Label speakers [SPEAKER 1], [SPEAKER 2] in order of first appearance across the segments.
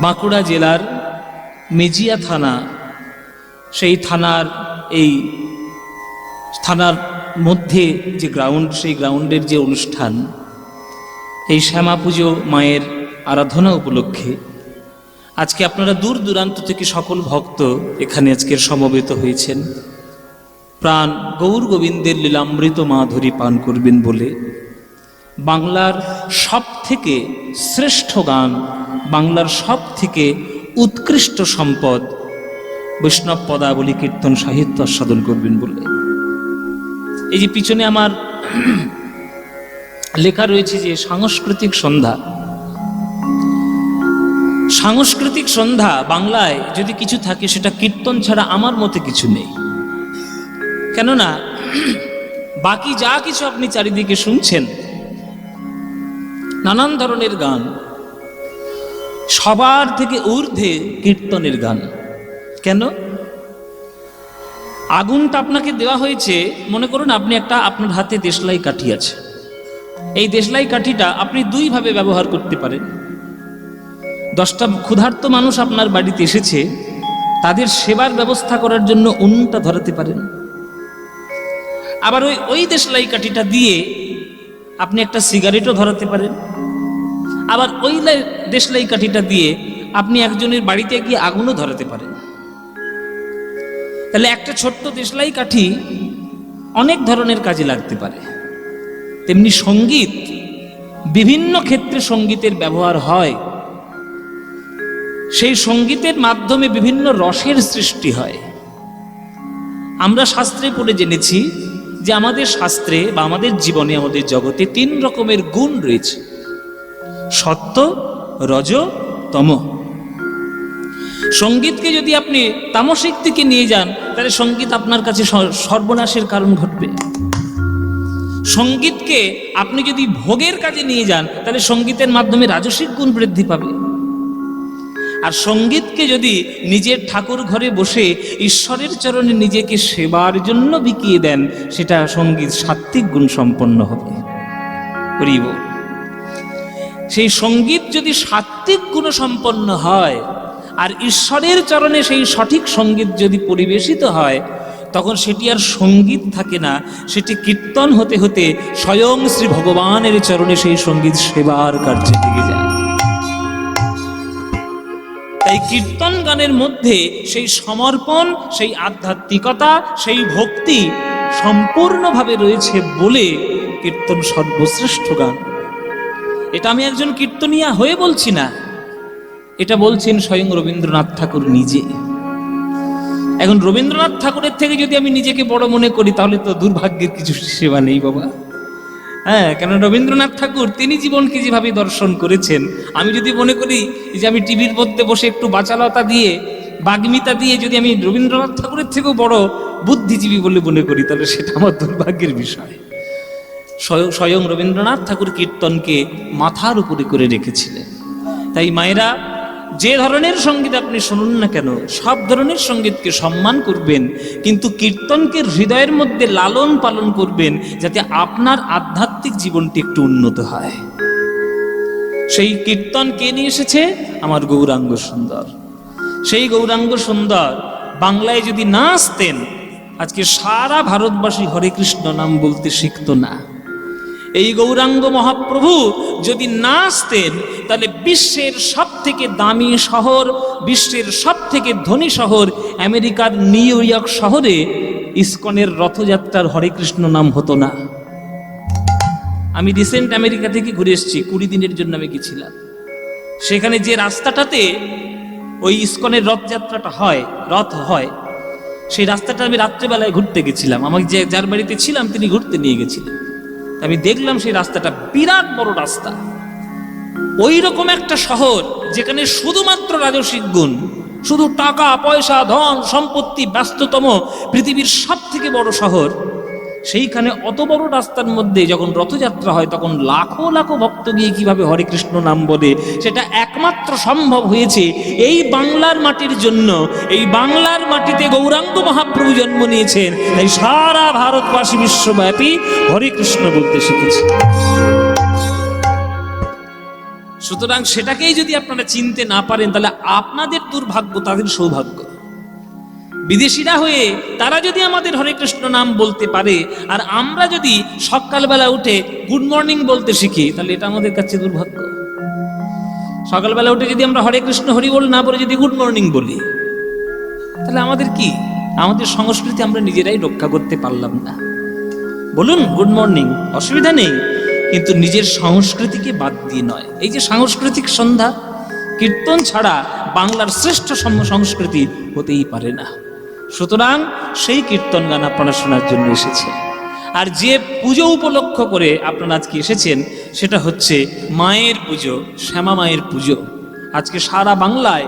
[SPEAKER 1] বাঁকুড়া জেলার মেজিয়া থানা, সেই থানার মধ্যে যে গ্রাউন্ড, সেই গ্রাউন্ডের যে অনুষ্ঠান, এই শ্যামা পুজো মায়ের আরাধনা উপলক্ষে আজকে আপনারা দূর দূরান্ত থেকে সকল ভক্ত এখানে আজকের সমবেত হয়েছেন প্রাণ গৌর গোবিন্দের লীলামৃত মাধুরী পান করবেন বলে। বাংলার সব থেকে শ্রেষ্ঠ গান, বাংলার সব থেকে উৎকৃষ্ট সম্পদ বৈষ্ণব পদাবলী কীর্তন সাহিত্য আস্বাদন করবেন বলে। এই যে পিছনে আমার লেখা রয়েছে যে সাংস্কৃতিক সন্ধ্যা, সাংস্কৃতিক সন্ধ্যা বাংলায় যদি কিছু থাকে সেটা কীর্তন ছাড়া আমার মতে কিছু নেই। কেননা বাকি যা কিছু আপনি চারিদিকে শুনছেন, নানান ধরনের গান, সবার থেকে ঊর্ধ্বে কীর্তনের গান। কেন? আগুনটা আপনাকে দেওয়া হয়েছে, মনে করুন আপনি আপনার হাতে দেশলাই কাঠি আছে, এই দেশলাই কাঠিটা আপনি দুইভাবে ব্যবহার করতে পারেন। 10টা ক্ষুধার্ত মানুষ আপনার বাড়িতে এসেছে, তাদের সেবার ব্যবস্থা করার জন্য উনুনটা ধরাতে পারেন। আবার ওই দেশলাই কাঠিটা দিয়ে আপনি একটা সিগারেটও ধরাতে পারেন। আবার ওই দেশলাই কাঠিটা দিয়ে আপনি একজনের বাড়িতে গিয়ে আগুনও ধরাতে পারেন। তাহলে একটা ছোট্ট দেশলাই কাঠি অনেক ধরনের কাজে লাগতে পারে। তেমনি সঙ্গীত, বিভিন্ন ক্ষেত্রে সঙ্গীতের ব্যবহার হয়। সেই সঙ্গীতের মাধ্যমে বিভিন্ন রসের সৃষ্টি হয়। আমরা শাস্ত্রে পড়ে জেনেছি যে আমাদের শাস্ত্রে বা আমাদের জীবনে, আমাদের জগতে 3 রকমের গুণ রয়েছে: সত্য, রজ, তম। সঙ্গীতকে যদি আপনি তামসিক দিকে নিয়ে যান, তাহলে সঙ্গীত আপনার কাছে সর্বনাশের কারণ ঘটবে। সঙ্গীতকে আপনি যদি ভোগের কাজে নিয়ে যান, তাহলে সঙ্গীতের মাধ্যমে রাজসিক গুণ বৃদ্ধি পাবে। আর সঙ্গীতকে যদি নিজের ঠাকুর ঘরে বসে ঈশ্বরের চরণে নিজেকে সেবার জন্য বিকিয়ে দেন, সেটা সঙ্গীত সাত্ত্বিক গুণ সম্পন্ন হবে। করিব সেই সঙ্গীত যদি সাত্ত্বিক গুণ সম্পন্ন হয় আর ঈশ্বরের চরণে সেই সঠিক সঙ্গীত যদি পরিবেশিত হয়, তখন সেটি আর সঙ্গীত থাকে না, সেটি কীর্তন হতে হতে স্বয়ং শ্রী ভগবানের চরণে সেই সঙ্গীত সেবার কার্যে লেগে যায়। তাই কীর্তন গানের মধ্যে সেই সমর্পণ, সেই আধ্যাত্মিকতা, সেই ভক্তি সম্পূর্ণভাবে রয়েছে বলে কীর্তন সর্বশ্রেষ্ঠ গান। এটা আমি একজন কীর্তনিয়া হয়ে বলছি না, এটা বলছেন স্বয়ং রবীন্দ্রনাথ ঠাকুর নিজে। এখন রবীন্দ্রনাথ ঠাকুরের থেকে যদি আমি নিজেকে বড় মনে করি, তাহলে তো দুর্ভাগ্যের কিছু সেবা নেই বাবা। হ্যাঁ, কেন রবীন্দ্রনাথ ঠাকুর তিনি জীবনকে যেভাবে দর্শন করেছেন, আমি যদি মনে করি যে আমি টিভির মধ্যে বসে একটু বাচালতা দিয়ে, বাগ্মিতা দিয়ে যদি আমি রবীন্দ্রনাথ ঠাকুরের থেকেও বড় বুদ্ধিজীবী বলে মনে করি, তাহলে সেটা আমার দুর্ভাগ্যের বিষয়। স্বয়ং রবীন্দ্রনাথ ঠাকুর কীর্তনকে মাথার উপরে করে রেখেছিলেন। তাই মায়েরা, যে ধরনের সঙ্গীত আপনি শুনুন না কেন, সব ধরনের সঙ্গীতকে সম্মান করবেন, কিন্তু কীর্তনকে হৃদয়ের মধ্যে লালন পালন করবেন, যাতে আপনার আধ্যাত্মিক জীবনটি একটু উন্নত হয়। সেই কীর্তন কে নিয়ে এসেছে? আমার গৌরাঙ্গ সুন্দর। সেই গৌরাঙ্গ সুন্দর বাংলায় যদি না আসতেন, আজকে সারা ভারতবাসী হরে কৃষ্ণ নাম বলতে শিখত না। এই গৌরাঙ্গ মহাপ্রভু যদি না আসতেন, তাহলে বিশ্বের সব থেকে দামি শহর, বিশ্বের সব থেকে ধনী শহর আমেরিকার নিউ ইয়র্ক শহরে ইসকনের রথযাত্রার হরে কৃষ্ণ নাম হতো না। আমি রিসেন্ট আমেরিকা থেকে ঘুরে এসেছি, 20 দিনের জন্য আমি গেছিলাম। সেখানে যে রাস্তাটাতে ওই ইসকনের রথযাত্রাটা হয়, রথ হয়, সেই রাস্তাটা আমি রাত্রেবেলায় ঘুরতে গেছিলাম। আমাকে যার বাড়িতে ছিলাম তিনি ঘুরতে নিয়ে গেছিলেন। আমি দেখলাম সেই রাস্তাটা বিরাট বড় রাস্তা। ওই রকম একটা শহর যেখানে শুধুমাত্র রাজসিক গুণ, শুধু টাকা পয়সা ধন সম্পত্তি, ব্যস্ততম পৃথিবীর সব থেকে বড় শহর, সেইখানে অত বড় রাস্তার মধ্যে যখন রথযাত্রা হয়, তখন লাখো লাখো ভক্ত গিয়ে কিভাবে হরে কৃষ্ণ নাম বলে, সেটা একমাত্র সম্ভব হয়েছে এই বাংলার মাটির জন্য। এই বাংলার মাটিতে গৌরাঙ্গ মহাপ্রভু জন্ম নিয়েছেন, তাই সারা ভারতবাসী বিশ্বব্যাপী হরে কৃষ্ণ বলতে শিখেছে। সুতরাং সেটাকেই যদি আপনারা চিনতে না পারেন, তাহলে আপনাদের দুর্ভাগ্য, তাদের সৌভাগ্য। বিদেশিরা হয়ে তারা যদি আমাদের হরে কৃষ্ণ নাম বলতে পারে, আর আমরা যদি সকালবেলা উঠে গুড মর্নিং বলতে শিখি, তাহলে এটা আমাদের কাছে দুর্ভাগ্য। সকালবেলা উঠে যদি আমরা হরে কৃষ্ণ হরি বল না বলে যদি গুড মর্নিং বলি, তাহলে আমাদের কি, আমাদের সংস্কৃতি আমরা নিজেরাই রক্ষা করতে পারলাম না। বলুন গুড মর্নিং, অসুবিধা নেই, কিন্তু নিজের সংস্কৃতিকে বাদ দিয়ে নয়। এই যে সাংস্কৃতিক সন্ধ্যা, কীর্তন ছাড়া বাংলার শ্রেষ্ঠ সংস্কৃতি হতেই পারে না। সুতরাং সেই কীর্তন গান আপনারা শোনার জন্য এসেছে। আর যে পুজো উপলক্ষ করে আপনারা আজকে এসেছেন, সেটা হচ্ছে মায়ের পুজো, শ্যামা মায়ের পুজো। আজকে সারা বাংলায়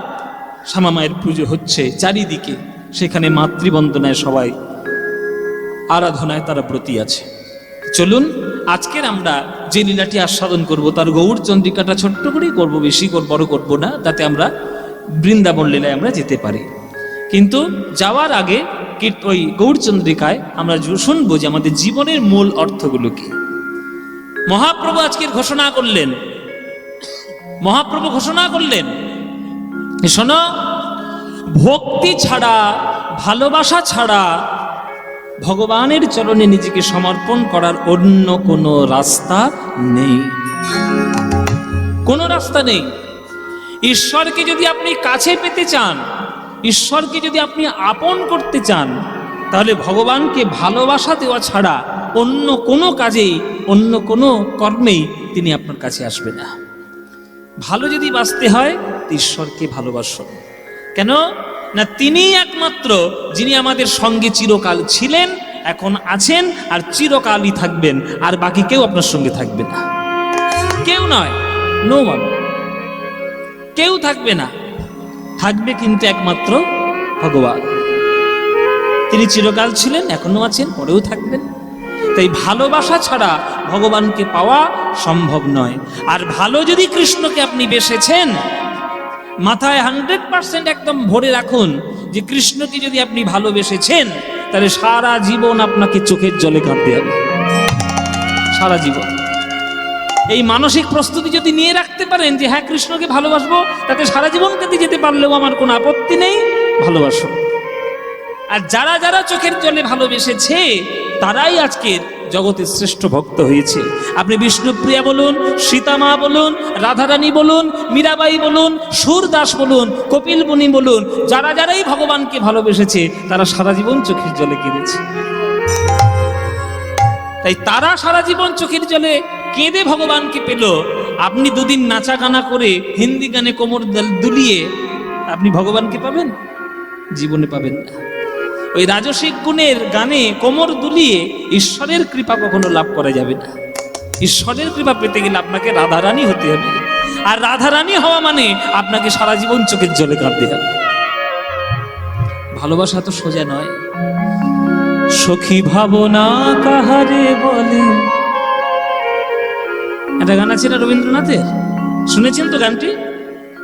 [SPEAKER 1] শ্যামা মায়ের পুজো হচ্ছে চারিদিকে, সেখানে মাতৃবন্দনায় সবাই আরাধনায় তারা ব্রতী আছে। চলুন আজকের আমরা যে লীলাটি আস্বাদন করব, তার গৌর চন্দ্রিকাটা ছোট্ট করেই করবো, বেশি বড় করব না, তাতে আমরা বৃন্দাবন লীলায় আমরা যেতে পারি। কিন্তু যাওয়ার আগে ওই গৌর চন্দ্রিকায় আমরা শুনবো যে আমাদের জীবনের মূল অর্থগুলো কি। মহাপ্রভু আজকের ঘোষণা করলেন, মহাপ্রভু ঘোষণা করলেন, শোনো, ভক্তি ছাড়া, ভালোবাসা ছাড়া ভগবানের চরণে নিজেকে সমর্পণ করার অন্য কোনো রাস্তা নেই, কোনো রাস্তা নেই। ঈশ্বরকে যদি আপনি কাছে পেতে চান, ঈশ্বরকে যদি আপনি আপন করতে চান, তাহলে ভগবানকে ভালোবাসা দেওয়া ছাড়া অন্য কোনো কাজেই, অন্য কোনো কর্মেই তিনি আপনার কাছে আসবে না। ভালো যদি বাঁচতে হয়, ঈশ্বরকে ভালোবাসুন। কেন না, তিনিই একমাত্র যিনি আমাদের সঙ্গে চিরকাল ছিলেন, এখন আছেন, আর চিরকালই থাকবেন। আর বাকি কেউ আপনার সঙ্গে থাকবে না, কেউ নয়, নো ওয়ান, কেউ থাকবে না। থাকবে কিন্তু একমাত্র ভগবান। তিনি চিরকাল ছিলেন, এখনো আছেন, পরেও থাকবেন। তাই ভালোবাসা ছাড়া ভগবানকে পাওয়া সম্ভব নয়। আর ভালো যদি কৃষ্ণকে আপনি বেসেছেন, মাথায় 100% একদম ভরে রাখুন যে কৃষ্ণকে যদি আপনি ভালোবেসেছেন, তাহলে সারা জীবন আপনাকে চোখের জলে কাঁদতে হবে, সারা জীবন। এই মানসিক প্রস্তুতি যদি নিয়ে রাখতে পারেন যে হ্যাঁ কৃষ্ণকে ভালোবাসবো, তাতে সারা জীবন কেঁদে যেতে পারলেও আমার কোনো আপত্তি নেই, ভালোবাসো। আর যারা যারা চোখের জলে ভালোবেসেছে, তারাই আজকের জগতের শ্রেষ্ঠ ভক্ত হয়েছে। আপনি বিষ্ণুপ্রিয়া বলুন, সীতামা বলুন, রাধারানী বলুন, মীরাবাই বলুন, সুরদাস বলুন, কপিল মুনি বলুন, যারা যারাই ভগবানকে ভালোবেসেছে, তারা সারা জীবন চোখের জলে কেঁদেছে। তাই তারা সারা জীবন চোখের জলে কেঁদে ভগবানকে পেল। আপনি দুদিন নাচা গানা করে হিন্দি গানে কোমর দুলিয়ে আপনি ভগবানকে পাবেন? জীবনে পাবেন না। ওই রাজসিক গুণের গানে কোমর দুলিয়ে ঈশ্বরের কৃপা কখনো লাভ করা যাবে না। ঈশ্বরের কৃপা পেতে গেলে আপনাকে রাধারানী হতে হবে, আর রাধারানী হওয়া মানে আপনাকে সারা জীবন চোখের জলে কাঁদতে হবে। ভালোবাসা তো সোজা নয়। সখী ভাবনা কাহারে বলে, একটা গান আছে না রবীন্দ্রনাথের, শুনেছেন তো গানটি?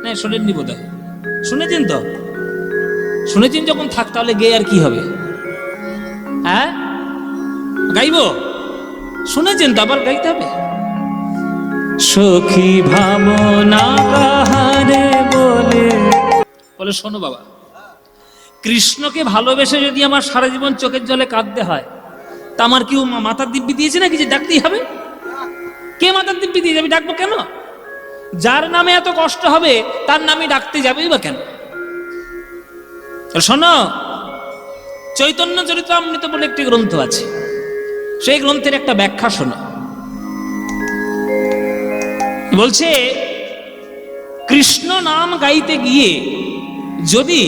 [SPEAKER 1] না শোনেননি বোধ হয়, শুনেছেন তো? শুনেছেন যখন, থাক তাহলে গেয়ে আর কি হবে, হ্যাঁ গাইব? শুনেছেন তো আবার গাইতে হবে। সখী ভাবনা কাহারে বলে, বলে শোনো বাবা, কৃষ্ণকে ভালোবেসে যদি আমার সারা জীবন চোখের জলে কাঁদতে হয়, তা আমার কেউ মাথার দিব্যি দিয়েছে নাকি যে ডাকতেই হবে? কে মাথার দিব্যি দিয়ে যাবে? ডাকবো কেন? যার নামে এত কষ্ট হবে তার নামে ডাকতে যাবেই বা কেন? শোনো, চৈতন্য চরিতামৃত বলে একটি গ্রন্থ আছে, সেই গ্রন্থের একটা ব্যাখ্যা শোনো। বলছে, কৃষ্ণ নাম গাইতে গিয়ে যদি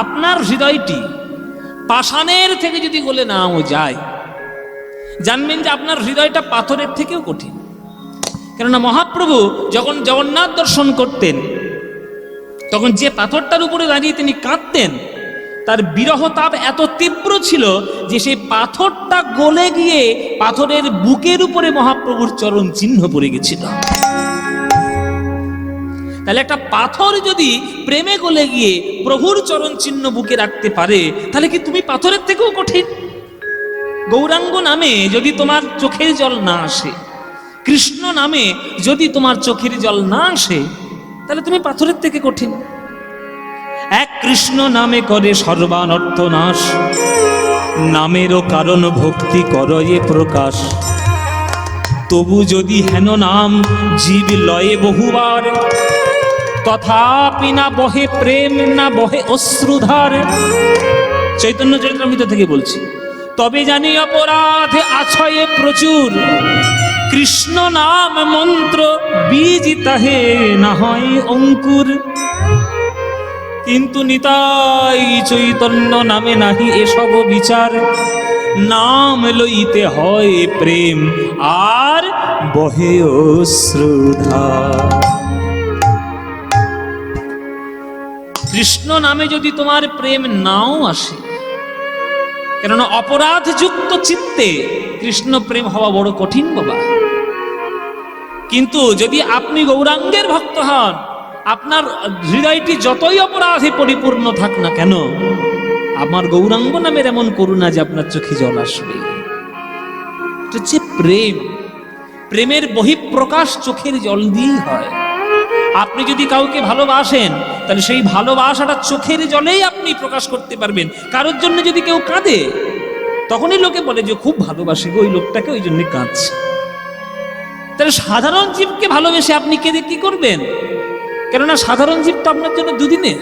[SPEAKER 1] আপনার হৃদয়টি পাষাণের থেকে যদি গলে নাও যায়, জানবেন যে আপনার হৃদয়টা পাথরের থেকেও কঠিন। কেননা মহাপ্রভু যখন জগন্নাথ দর্শন করতেন, তখন যে পাথরটার উপরে দাঁড়িয়ে তিনি কাঁদতেন, তার বিরহ তাপ এত তীব্র ছিল যে সেই পাথরটা গলে গিয়ে পাথরের বুকের উপরে মহাপ্রভুর চরণ চিহ্ন পড়ে গেছিল। তাহলে একটা পাথর যদি প্রেমে গলে গিয়ে প্রভুর চরণ চিহ্ন বুকে রাখতে পারে, তাহলে কি তুমি পাথরের থেকেও কঠিন? গৌরাঙ্গ নামে যদি তোমার চোখের জল না আসে, কৃষ্ণ নামে যদি তোমার চোখের জল না আসে, তাহলে তুমি পাথরের থেকে কঠিন। এক কৃষ্ণ নামে করে সর্বানর্থ নাশ, নামেরও কারণ ভক্তি করয়ে প্রকাশ। তবু যদি হেন নাম জীব লয়ে বহুবার, তথাপি না বহে প্রেম, না বহে অশ্রুধার। চৈতন্য চরিতামৃত থেকে বলছি। তবে জানি অপরাধ আছয়ে প্রচুর, কৃষ্ণ নাম মন্ত্র বীজ তাহে না হয় অঙ্কুর। কিন্তু নিতাই চৈতন্য নামে নাহি এসব বিচার, নাম লইতে হয় প্রেম আর বহে অশ্রুধার। কৃষ্ণ নামে যদি তোমার প্রেম নাও আসে, কেননা অপরাধ যুক্ত চিত্তে কৃষ্ণ প্রেম হওয়া বড় কঠিন বাবা। কিন্তু যদি আপনি গৌরাঙ্গের ভক্ত হন, আপনার হৃদয়টি যতই অপরাধে পরিপূর্ণ থাক না কেন, আমার গৌরাঙ্গ নামের এমন করুণা যে আপনার চোখে জল আসবে। এটা হচ্ছে প্রেম। প্রেমের বহিঃপ্রকাশ চোখের জল দিয়েই হয়। আপনি যদি কাউকে ভালোবাসেন, তাহলে সেই ভালোবাসাটা চোখের জলেই আপনি প্রকাশ করতে পারবেন। কারোর জন্য যদি কেউ কাঁদে, তখনই লোকে বলে যে খুব ভালোবাসে ওই লোকটাকে, ওই জন্য কাঁদছে। তাহলে সাধারণ জীবকে ভালোবেসে আপনি কেঁদে কি করবেন? কেননা সাধারণ জীব তো আপনার জন্য দুদিনের,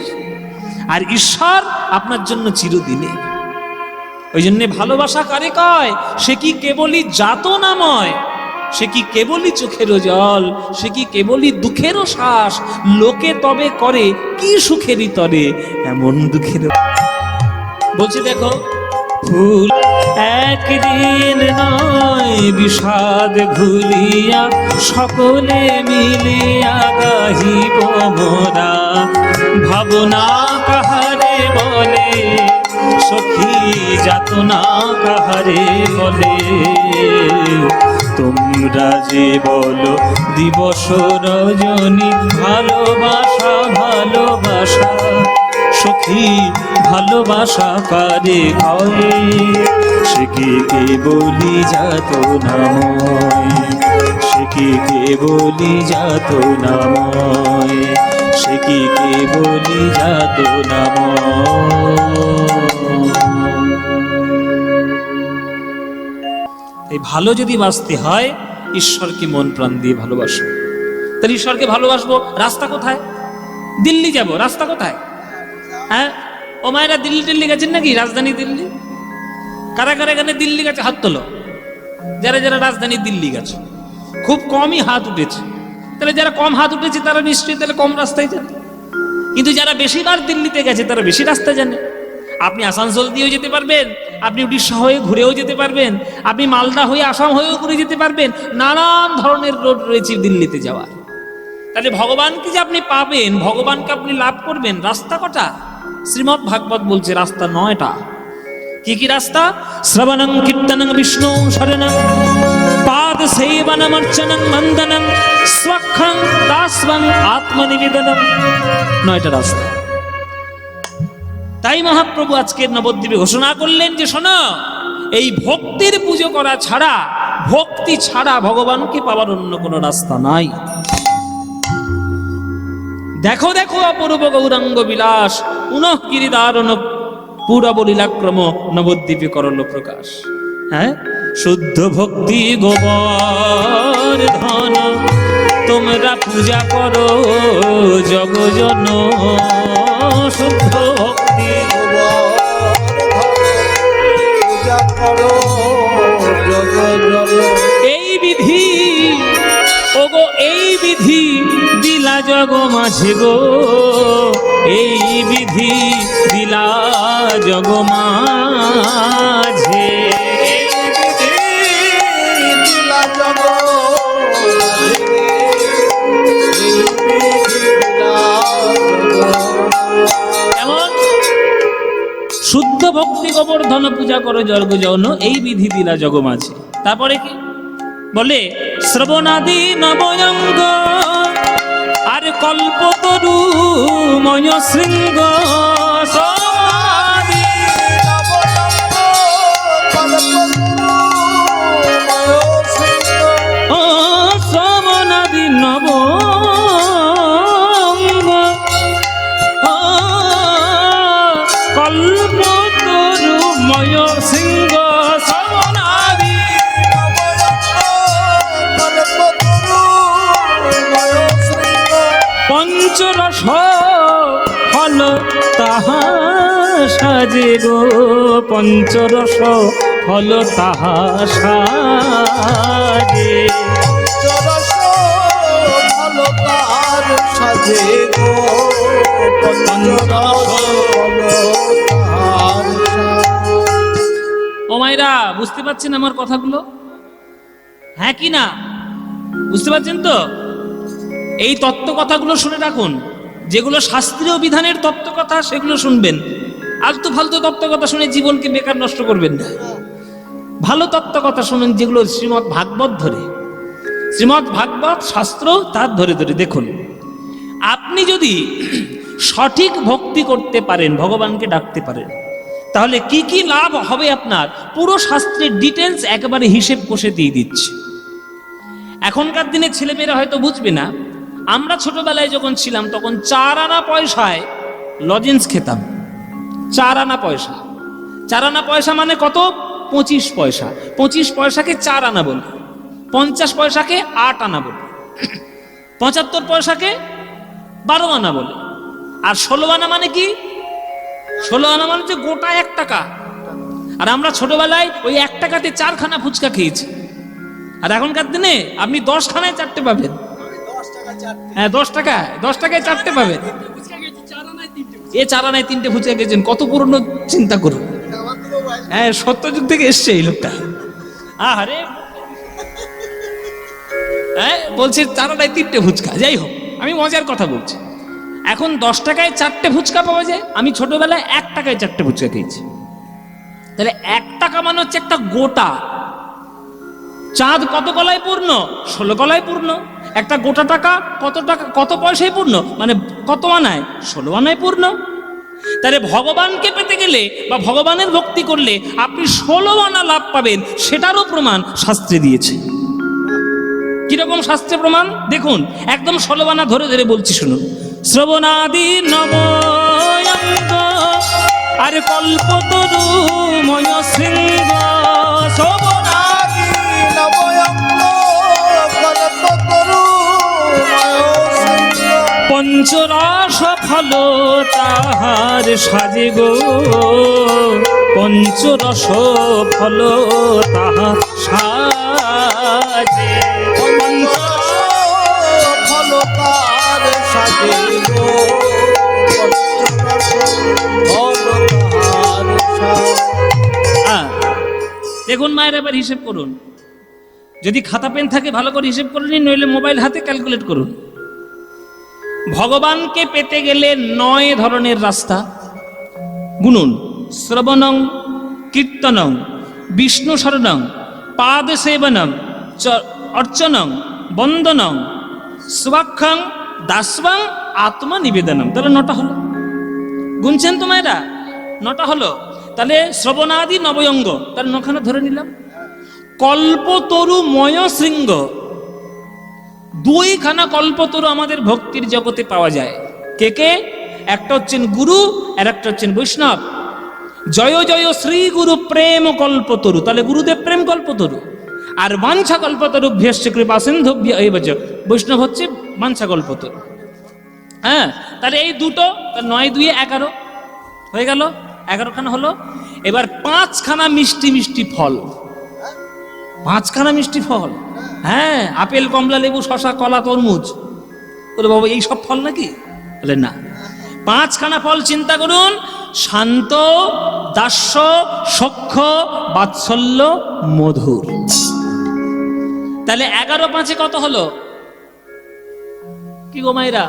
[SPEAKER 1] আর ঈশ্বর আপনার জন্য চিরদিনের। ওই জন্য ভালোবাসা কারে কয়? সে কি কেবলই যাতনাময়, সে কি কেবলই চোখেরও জল, সে কি কেবলই দুঃখেরও শ্বাস। লোকে তবে করে কি সুখেরই তরে এমন দুঃখের। বলছে দেখো, ফুল একদিন নয় বিষাদ ভুলিয়া, সকলে মিলিয়া গাহিব মোরা। ভাবনা কাহারে বলে সখী, যাতনা কাহারে বলে। তোমরা যে বলো দিবস রজনী, ভালোবাসা ভালোবাসা সখী, ভালোবাসা কারে কয়? সে কি কেবলি যাতনাময়, সে কি কেবলি যাতনাময়, সে কি কেবলি যাতনাময়। এই ভালো যদি বাঁচতে হয়, ঈশ্বরকে মন প্রাণ দিয়ে ভালোবাসো। তাহলে ঈশ্বরকে ভালোবাসবো, রাস্তা কোথায়? দিল্লি যাব, রাস্তা কোথায়? হ্যাঁ, ও মায়েরা দিল্লি গেছেন নাকি? রাজধানী দিল্লি। কারা কারা এখানে দিল্লি গেছে হাত তোলো। যারা যারা রাজধানী দিল্লি গেছে, খুব কমই হাত উঠেছে। তাহলে যারা কম হাত উঠেছে তারা নিশ্চয়ই তাহলে কম রাস্তায় জানে। কিন্তু যারা বেশিবার দিল্লিতে গেছে তারা বেশি রাস্তা জানে। আপনি আসানসোল দিয়েও যেতে পারবেন, আপনি উড়িষ্যা হয়ে ঘুরেও যেতে পারবেন, আপনি মালদা হয়ে আসাম হয়েও ঘুরে যেতে পারবেন। নানান ধরনের রোড রয়েছে দিল্লিতে যাওয়ার। তাহলে ভগবানকে যে আপনি পাবেন, ভগবানকে আপনি লাভ করবেন, রাস্তা কটা? শ্রীমদ্ ভাগবত বলছে রাস্তা 9টা। কি কি রাস্তা? শ্রবণং কীর্তনং বিষ্ণু শরণং, পাদ সেবনম অর্চনং বন্দনং, স্বক্ষং দাস্বং আত্মনিবেদনম। 9টা রাস্তা। তাই মহাপ্রভু আজকের নবদ্বীপে ঘোষণা করলেন যে শোনো, এই ভক্তির পুজো করা ছাড়া, ভক্তি ছাড়া ভগবানকে পাওয়ার অন্য কোনো রাস্তা নাই। দেখো দেখো অপূর্ব গৌরাঙ্গ বিলাস, পুনঃ গিরিধারণ পুরবলীলাক্রম নবদ্বীপে করল প্রকাশ। হ্যাঁ, শুদ্ধ ভক্তি গোবর ধন, তোমরা পূজা করো জগজন। শুদ্ধ ভক্তি পূজা করো জগজন। এই বিধি ওগো, এই বিধি দিলা জগ মাঝে গো, এই বিধি দিলা জগ মাঝে। এমন শুদ্ধ ভক্তি গোবর্ধন পূজা করো জগ যৌন, এই বিধি দিলা জগ মাঝে। তারপরে কি বলে? শ্রবণাদি নবয়ঙ্গ আর কল্পতরু ময় শৃঙ্গ। ময় সিংহ শ্রবণাদি পঞ্চরস ফল তাহা সাজে গো, পঞ্চরস ফল তাহা সাজে,
[SPEAKER 2] ফল তাহার সাজে গো, পঞ্চরস ফল তাহার সাজে।
[SPEAKER 1] ও মায়েরা, বুঝতে পারছেন আমার কথাগুলো? হ্যাঁ কি না? বুঝতে পারছেন তো? এই তত্ত্ব কথাগুলো শুনে রাখুন। যেগুলো শাস্ত্রীয় বিধানের তত্ত্ব কথা সেগুলো শুনবেন। আলতু ফালতু তত্ত্ব কথা শুনে জীবনকে বেকার নষ্ট করবেন না। ভালো তত্ত্ব কথা শুনেন, যেগুলো শ্রীমৎ ভাগবত ধরে, শ্রীমৎ ভাগবত শাস্ত্র তার ধরে ধরে দেখুন। আপনি যদি সঠিক ভক্তি করতে পারেন, ভগবানকে ডাকতে পারেন, তাহলে কি কি লাভ হবে আপনার পুরো শাস্ত্রের ডিটেলস একেবারে হিসেব কষে দিয়ে দিচ্ছে। এখনকার দিনে ছেলেমেয়েরা হয়তো বুঝবে না, আমরা ছোটবেলায় যখন ছিলাম তখন 4 আনা পয়সায় লজেন্স খেতাম। 4 আনা পয়সা, 4 আনা পয়সা মানে কত? 25 পয়সা। 25 পয়সাকে 4 আনা বলে, 50 পয়সাকে 8 আনা বলে, 75 পয়সাকে 12 আনা বলে, আর 16 আনা মানে কি? 16 আনা মানে হচ্ছে গোটা 1 টাকা। আর আমরা ছোটবেলায় ওই 1 টাকাতে 4 খানা ফুচকা খেয়েছি। আর এখনকার দিনে আপনি 10 খানায় 4টে পাবেন। হ্যাঁ, 10 টাকায় 4টে পাবেন। এ 4 আনায় 3টে ফুচকা খেয়েছেন, কত পুরনো চিন্তা করুন। হ্যাঁ, সত্যযুগ থেকে এসছে এই লোকটা। আরে হ্যাঁ, বলছে 4 আনায় 3টে ফুচকা। যাই হোক, আমি মজার কথা বলছি। এখন 10 টাকায় 4টে ফুচকা পাওয়া যায়। আমি ছোটবেলায় 1 টাকায় 4টে ফুচকা খেয়েছি। তাহলে 1 টাকা মানে হচ্ছে একটা গোটা। চাঁদ কত কলায় পূর্ণ? 16 কলায় পূর্ণ। একটা গোটা টাকা কত পয়সায় পূর্ণ? মানে কত আনায়? 16 আনায় পূর্ণ। তাহলে ভগবানকে পেতে গেলে বা ভগবানের ভক্তি করলে আপনি 16 আনা লাভ পাবেন, সেটারও প্রমাণ শাস্ত্রে দিয়েছে। কিরকম শাস্ত্রে প্রমাণ দেখুন, একদম 16 আনা ধরে ধরে বলছি শুনুন। শ্রবণাদি নবয়ঙ্গ আর কল্পতরু ময় সিংহ, শ্রবণাদি
[SPEAKER 2] নবয়ঙ্গ কল্পতরু ময় সিংহ,
[SPEAKER 1] পঞ্চরস ফল তাহার সাজে গো, পঞ্চরস ফল তাহার সাজে,
[SPEAKER 2] পঞ্চরস ফল তাহার সাজে গো, পঞ্চরস ফল তাহার সাজে।
[SPEAKER 1] দেখুন মায়ের, এবার হিসেব করুন। যদি খাতা পেন থাকে ভালো করে হিসেব করে নিন, নইলে মোবাইল হাতে ক্যালকুলেট করুন। ভগবানকে পেতে গেলে 9 ধরনের রাস্তা গুনুন। শ্রবণং, কীর্তনং, বিষ্ণু শরণং, পাদ সেবনং, অর্চনং, বন্দনং, স্বাক্ষং, দাস্বং, আত্মা নিবেদনম। তাহলে 9টা হলো। গুনছেন তো মায়েরা? 9টা হলো। তাহলে শ্রবণাদি নবয়ঙ্গ, তার 9খানা ধরে নিলাম। কল্পতরু ময় শৃঙ্গ, 2খানা কল্পতরু আমাদের ভক্তির জগতে পাওয়া যায়। কে কে? একটা হচ্ছেন গুরু, আর একটা হচ্ছেন বৈষ্ণব। জয় জয় শ্রী গুরু প্রেম কল্পতরু, তাহলে গুরুদেব প্রেম কল্পতরু। আর বাঞ্ছা কল্পতরু ভ্যশ্চ কৃপা সিন্ধুভ্য এইবচ, বৈষ্ণব হচ্ছে বাঞ্ছা কল্পতরু। হ্যাঁ, তাহলে এই দুটো, 9 2 11 হয়ে গেল। 11খানা হলো। এবার 5খানা মিষ্টি মিষ্টি ফল। 5খানা মিষ্টি ফল। হ্যাঁ, আপেল, কমলা, লেবু, শশা, কলা, তরমুজ। বলে বাবা এই সব ফল নাকি? বলে না। 5খানা ফল চিন্তা করুন। শান্ত, দাস্য, সখ্য, বাৎসল্য, মধুর। তাহলে 11 5 কত হলো? কি গো মায়েরা?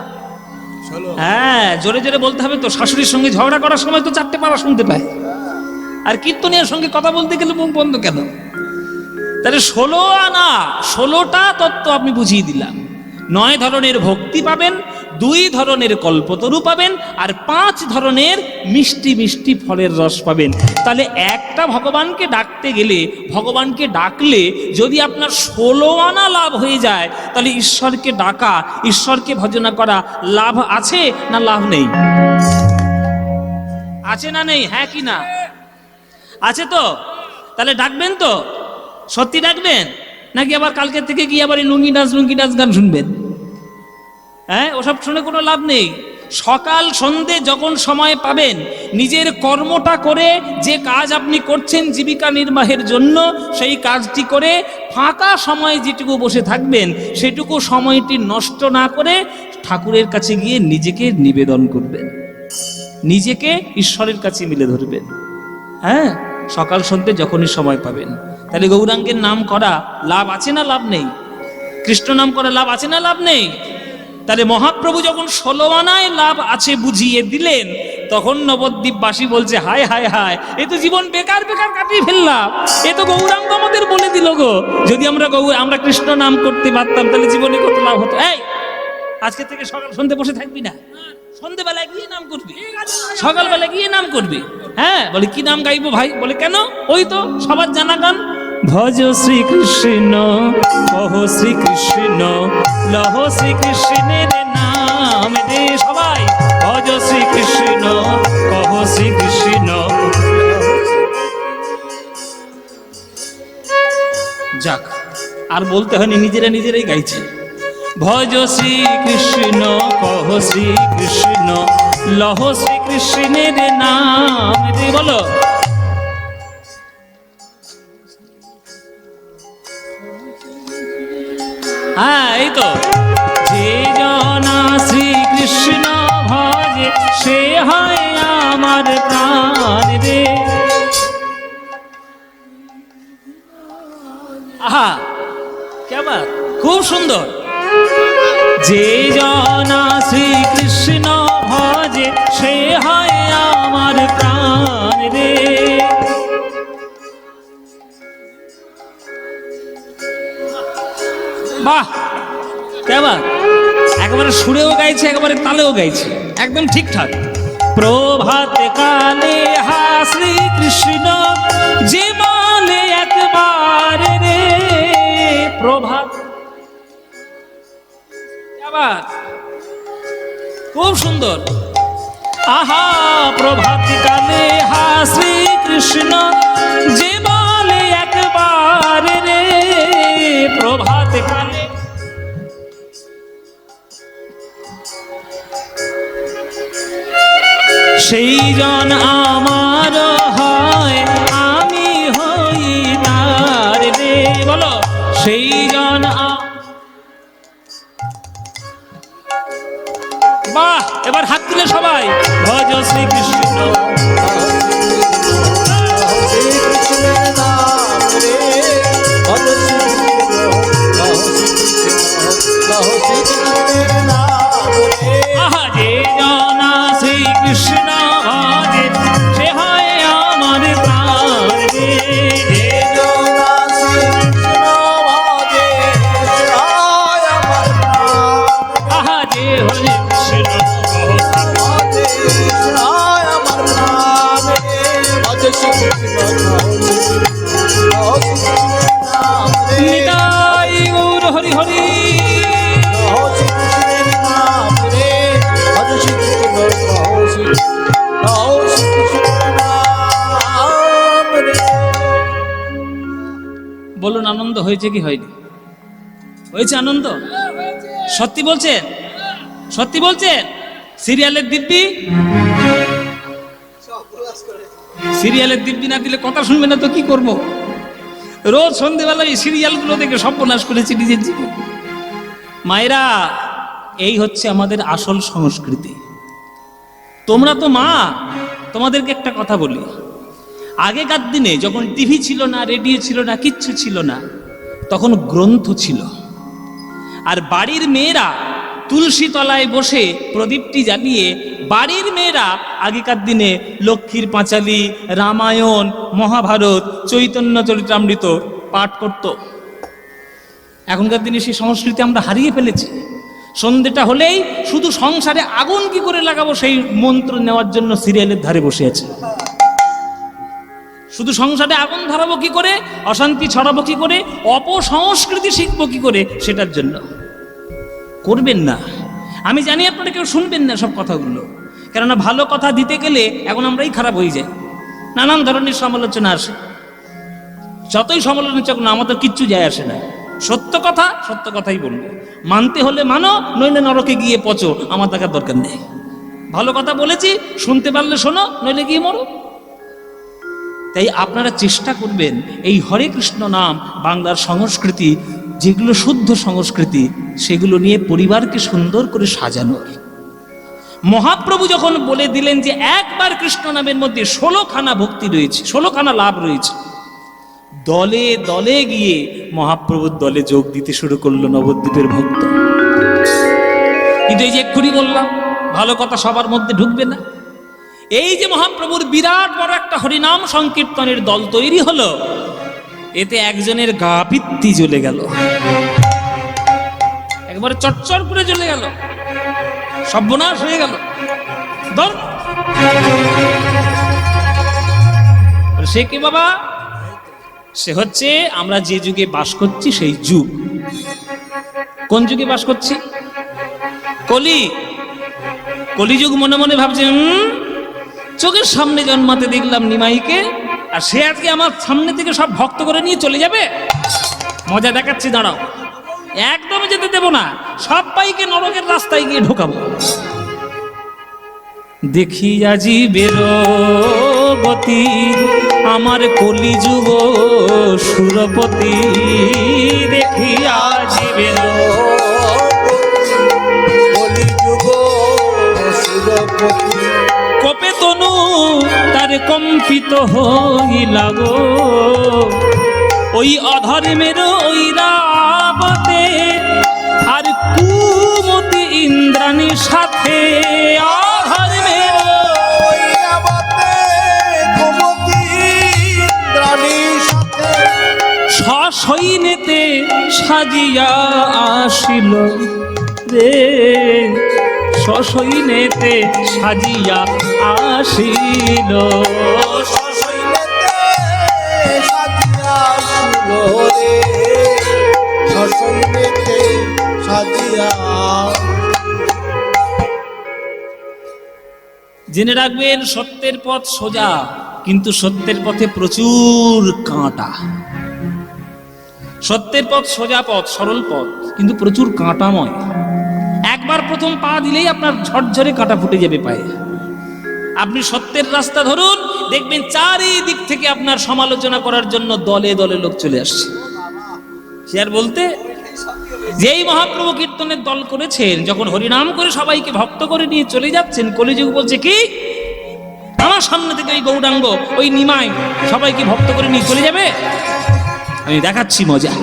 [SPEAKER 1] হ্যাঁ, জোরে জোরে বলতে হবে তো। শাশুড়ির সঙ্গে ঝগড়া করার সময় তো 4টে পারা শুনতে পায়, আর কীর্তনিয়ার সঙ্গে কথা বলতে গেলে মুখ বন্ধ কেন? তাহলে 16 আনা, 16টা তত্ত্ব আপনি বুঝিয়ে দিলাম। 9 ধরনের ভক্তি পাবেন, 2 ধরনের কল্পতরু পাবেন, আর 5 ধরনের মিষ্টি মিষ্টি ফলের রস পাবেন। তাহলে একটা ভগবানকে ডাকতে গেলে, ভগবানকে ডাকলে যদি আপনার 16 আনা লাভ হয়ে যায়, তাহলে ঈশ্বরকে ডাকা, ঈশ্বরকে ভজনা করা লাভ আছে না লাভ নেই? আছে না নেই? হ্যাঁ কি না? আছে তো? তাহলে ডাকবেন তো? সত্যি ডাকবেন, নাকি আবার কালকে থেকে কি আবার এই লুঙ্গি নাচ গান শুনবেন? হ্যাঁ, ওসব শুনে কোনো লাভ নেই। সকাল সন্ধে যখন সময় পাবেন, নিজের কর্মটা করে, যে কাজ আপনি করছেন জীবিকা নির্বাহের জন্য, সেই কাজটি করে ফাঁকা সময় যেটুকু বসে থাকবেন, সেটুকু সময়টি নষ্ট না করে ঠাকুরের কাছে গিয়ে নিজেকে নিবেদন করবেন, নিজেকে ঈশ্বরের কাছে মিলে ধরবেন। হ্যাঁ, সকাল সন্ধে যখনই সময় পাবেন। তাহলে গৌরাঙ্গের নাম করা লাভ আছে না লাভ নেই? কৃষ্ণ নাম করা লাভ আছে না লাভ নেই? তাহলে মহাপ্রভু যখন 16 আনায় লাভ আছে বুঝিয়ে দিলেন, তখন নবদ্বীপবাসী বলছে হায় হায় হায়, এ তো জীবন বেকার কাটিয়ে ফেললাম। এ তো গৌরাঙ্গ আমাদের বলে দিল গো। যদি আমরা কৃষ্ণ নাম করতে পারতাম, তাহলে জীবনে কত লাভ হতো। এই, আজকে থেকে সকাল সন্ধে বসে থাকবি না, সন্ধেবেলা গিয়ে নাম করবি, সকালবেলা গিয়ে নাম করবি। হ্যাঁ, বলে কি নাম গাইবো ভাই? বলে কেন? ওই তো সবার জানা গান, ভজ শ্রীকৃষ্ণ কহ শ্রীকৃষ্ণ লহ শ্রীকৃষ্ণের নাম রে। সবাই ভজ শ্রীকৃষ্ণ কহ শ্রীকৃষ্ণ। যাক, আর বলতে হয়নি, নিজেরাই গাইছে। ভজ শ্রীকৃষ্ণ কহ শ্রীকৃষ্ণ লহ শ্রীকৃষ্ণের নাম রে। বলো, হ্যাঁ, এই তো, যে জনা শ্রীকৃষ্ণ ভজে সে হয় আমার প্রাণ রে। আহা, কেমন খুব সুন্দর। যে জনা শ্রীকৃষ্ণ ভজে সে হয় আমার প্রাণ রে। বাহ, কেমন একেবারে সুরেও গাইছে, একেবারে তালেও গাইছে, একদম ঠিকঠাক। প্রভাত কালে হা শ্রীকৃষ্ণ যে বলে একবার রে। প্রভাত, খুব সুন্দর। আহা, প্রভাত কালে হা শ্রীকৃষ্ণ যে বলে একবার রে। প্রভাত কালে সেই জন আমার হয়, আমি হই তার রে। বলো, সেই জন। বাহ, এবার হাত তুলে সবাই ভজ শ্রীকৃষ্ণ। আহা, যে জনা শ্রীকৃষ্ণ ভজে সে হয় আমার প্রাণ রে। যে জনা শ্রীকৃষ্ণ ভজে সে হয় আমার প্রাণ। আহা, যে হরে কৃষ্ণ ভজে সে হয় আমার প্রাণ রে। ভজ শ্রীকৃষ্ণ নিতাই গৌর হরি হরি। বলুন, আনন্দ হয়েছে কি হয়নি? হয়েছে আনন্দ? সত্যি বলছেন? সত্যি বলছেন? সিরিয়ালের দিব্যি, সিরিয়ালের দিব্যি না দিলে কথা শুনবে না তো কি করব? রোজ সন্ধ্যেবেলা এই সিরিয়ালগুলো দেখে সর্বনাশ করেছি নিজের জীবন। মায়েরা, এই হচ্ছে আমাদের আসল সংস্কৃতি। তোমরা তো মা, তোমাদেরকে একটা কথা বলি। আগেকার দিনে যখন টিভি ছিল না, রেডিও ছিল না, কিচ্ছু ছিল না, তখন গ্রন্থ ছিল। আর বাড়ির মেয়েরা তুলসী তলায় বসে প্রদীপটি জ্বালিয়ে, বাড়ির মেয়েরা আগেকার দিনে লক্ষ্মীর পাঁচালী, রামায়ণ, মহাভারত, চৈতন্য চরিতামৃত পাঠ করত। এখনকার দিনে সেই সংস্কৃতি আমরা হারিয়ে ফেলেছি। সন্ধ্যেটা হলেই শুধু সংসারে আগুন কি করে লাগাবো সেই মন্ত্র নেওয়ার জন্য সিরিয়ালের ধারে বসে আছে। শুধু সংসারে আগুন ধরাবো কি করে, অশান্তি ছড়াবো কি করে, অপসংস্কৃতি শিখবো কি করে, সেটার জন্য। করবেন না। আমি জানি আপনারা কেউ শুনবেন না সব কথাগুলো, কেননা ভালো কথা দিতে গেলে এখন আমরাই খারাপ হয়ে যাই। নানান ধরনের সমালোচনা আসে। যতই সমালোচনা হোক না, আমাদের কিচ্ছু যায় আসে না। সত্য কথা সত্য কথাই বলবো, মানতে হলে মানো, নইলে নরকে গিয়ে পচো, আমার দেখার দরকার নেই। ভালো কথা বলেছি, শুনতে পারলে শোনো, নইলে গিয়ে মরো। তাই আপনারা চেষ্টা করবেন এই হরে কৃষ্ণ নাম, বাংলার সংস্কৃতি যেগুলো শুদ্ধ সংস্কৃতি, সেগুলো নিয়ে পরিবারকে সুন্দর করে সাজানোর। মহাপ্রভু যখন বলে দিলেন যে একবার কৃষ্ণ নামের মধ্যে 16খানা ভক্তি রয়েছে, 16খানা লাভ রয়েছে, দলে দলে গিয়ে মহাপ্রভুর দলে যোগ দিতে শুরু করলো নবদ্বীপের ভক্ত। কিন্তু এই যে এক্ষুনি বললাম, ভালো কথা সবার মধ্যে ঢুকবে না। এই যে মহাপ্রভুর বিরাট বড় একটা হরিনাম সংকীর্তনের দল তৈরি হলো, এতে একজনের গা পিত্তি জ্বলে গেল, একবারে চটচট করে জ্বলে গেল, সর্বনাশ হয়ে গেল। দল সে কি বাবা? সে হচ্ছে আমরা যে যুগে বাস করছি সেই যুগ। কোন যুগে বাস করছি? কলিযুগ। মনে মনে ভাবছে, চোখের সামনে জন্মাতে দেখলাম নিমাইকে, আর সে আজকে আমার সামনে থেকে সব ভক্ত করে নিয়ে চলে যাবে। মজা দেখাচ্ছি, দাঁড়াও, একদম যেতে দেব না, সবাইকে নরকের রাস্তায় গিয়ে ঢোকাবো। দেখি আজি বেরবতী আমার কলিযুগ সুরপতি, দেখি আজি
[SPEAKER 2] কলিযুগ সুরপতি,
[SPEAKER 1] কপে তনু তার কম্পিত হইলা গো, ওই অধর্মের ওই রাবতে আর কুমতি ইন্দ্রাণীর সাথে, অধর্মের
[SPEAKER 2] ওই রাবতে কুমতি ইন্দ্রাণীর সাথে,
[SPEAKER 1] সসৈন্যেতে সাজিয়া আসিল রে, সসৈন্যেতে সাজিয়া আসিল,
[SPEAKER 2] সসৈন্যেতে সাজিয়া আসিল রে, সসৈন্যেতে সাজিয়া।
[SPEAKER 1] জেনে রাখবেন, সত্যের পথ সোজা, কিন্তু সত্যের পথে প্রচুর কাঁটা। সত্যের পথ সোজা পথ, সরল পথ, কিন্তু প্রচুর কাঁটাময়। একবার প্রথম পা দিলেই আপনার ঝরঝরে কাঁটা ফুটে যাবে পায়ে। আপনি সত্যের রাস্তা ধরুন, দেখবেন চারিদিক থেকে আপনার সমালোচনা করার জন্য দলে দলে লোক চলে আসছে। সে আর বলতে, যেই মহাপ্রভু কীর্তনের দল করেছেন, যখন হরিনাম করে সবাইকে ভক্ত করে নিয়ে চলে যাচ্ছেন, কলিযুগ বলছে কি আমার সামনে থেকে ওই গৌরাঙ্গ, ওই নিমাই সবাইকে ভক্ত করে নিয়ে চলে যাবে, আমি দেখাচ্ছি মজা।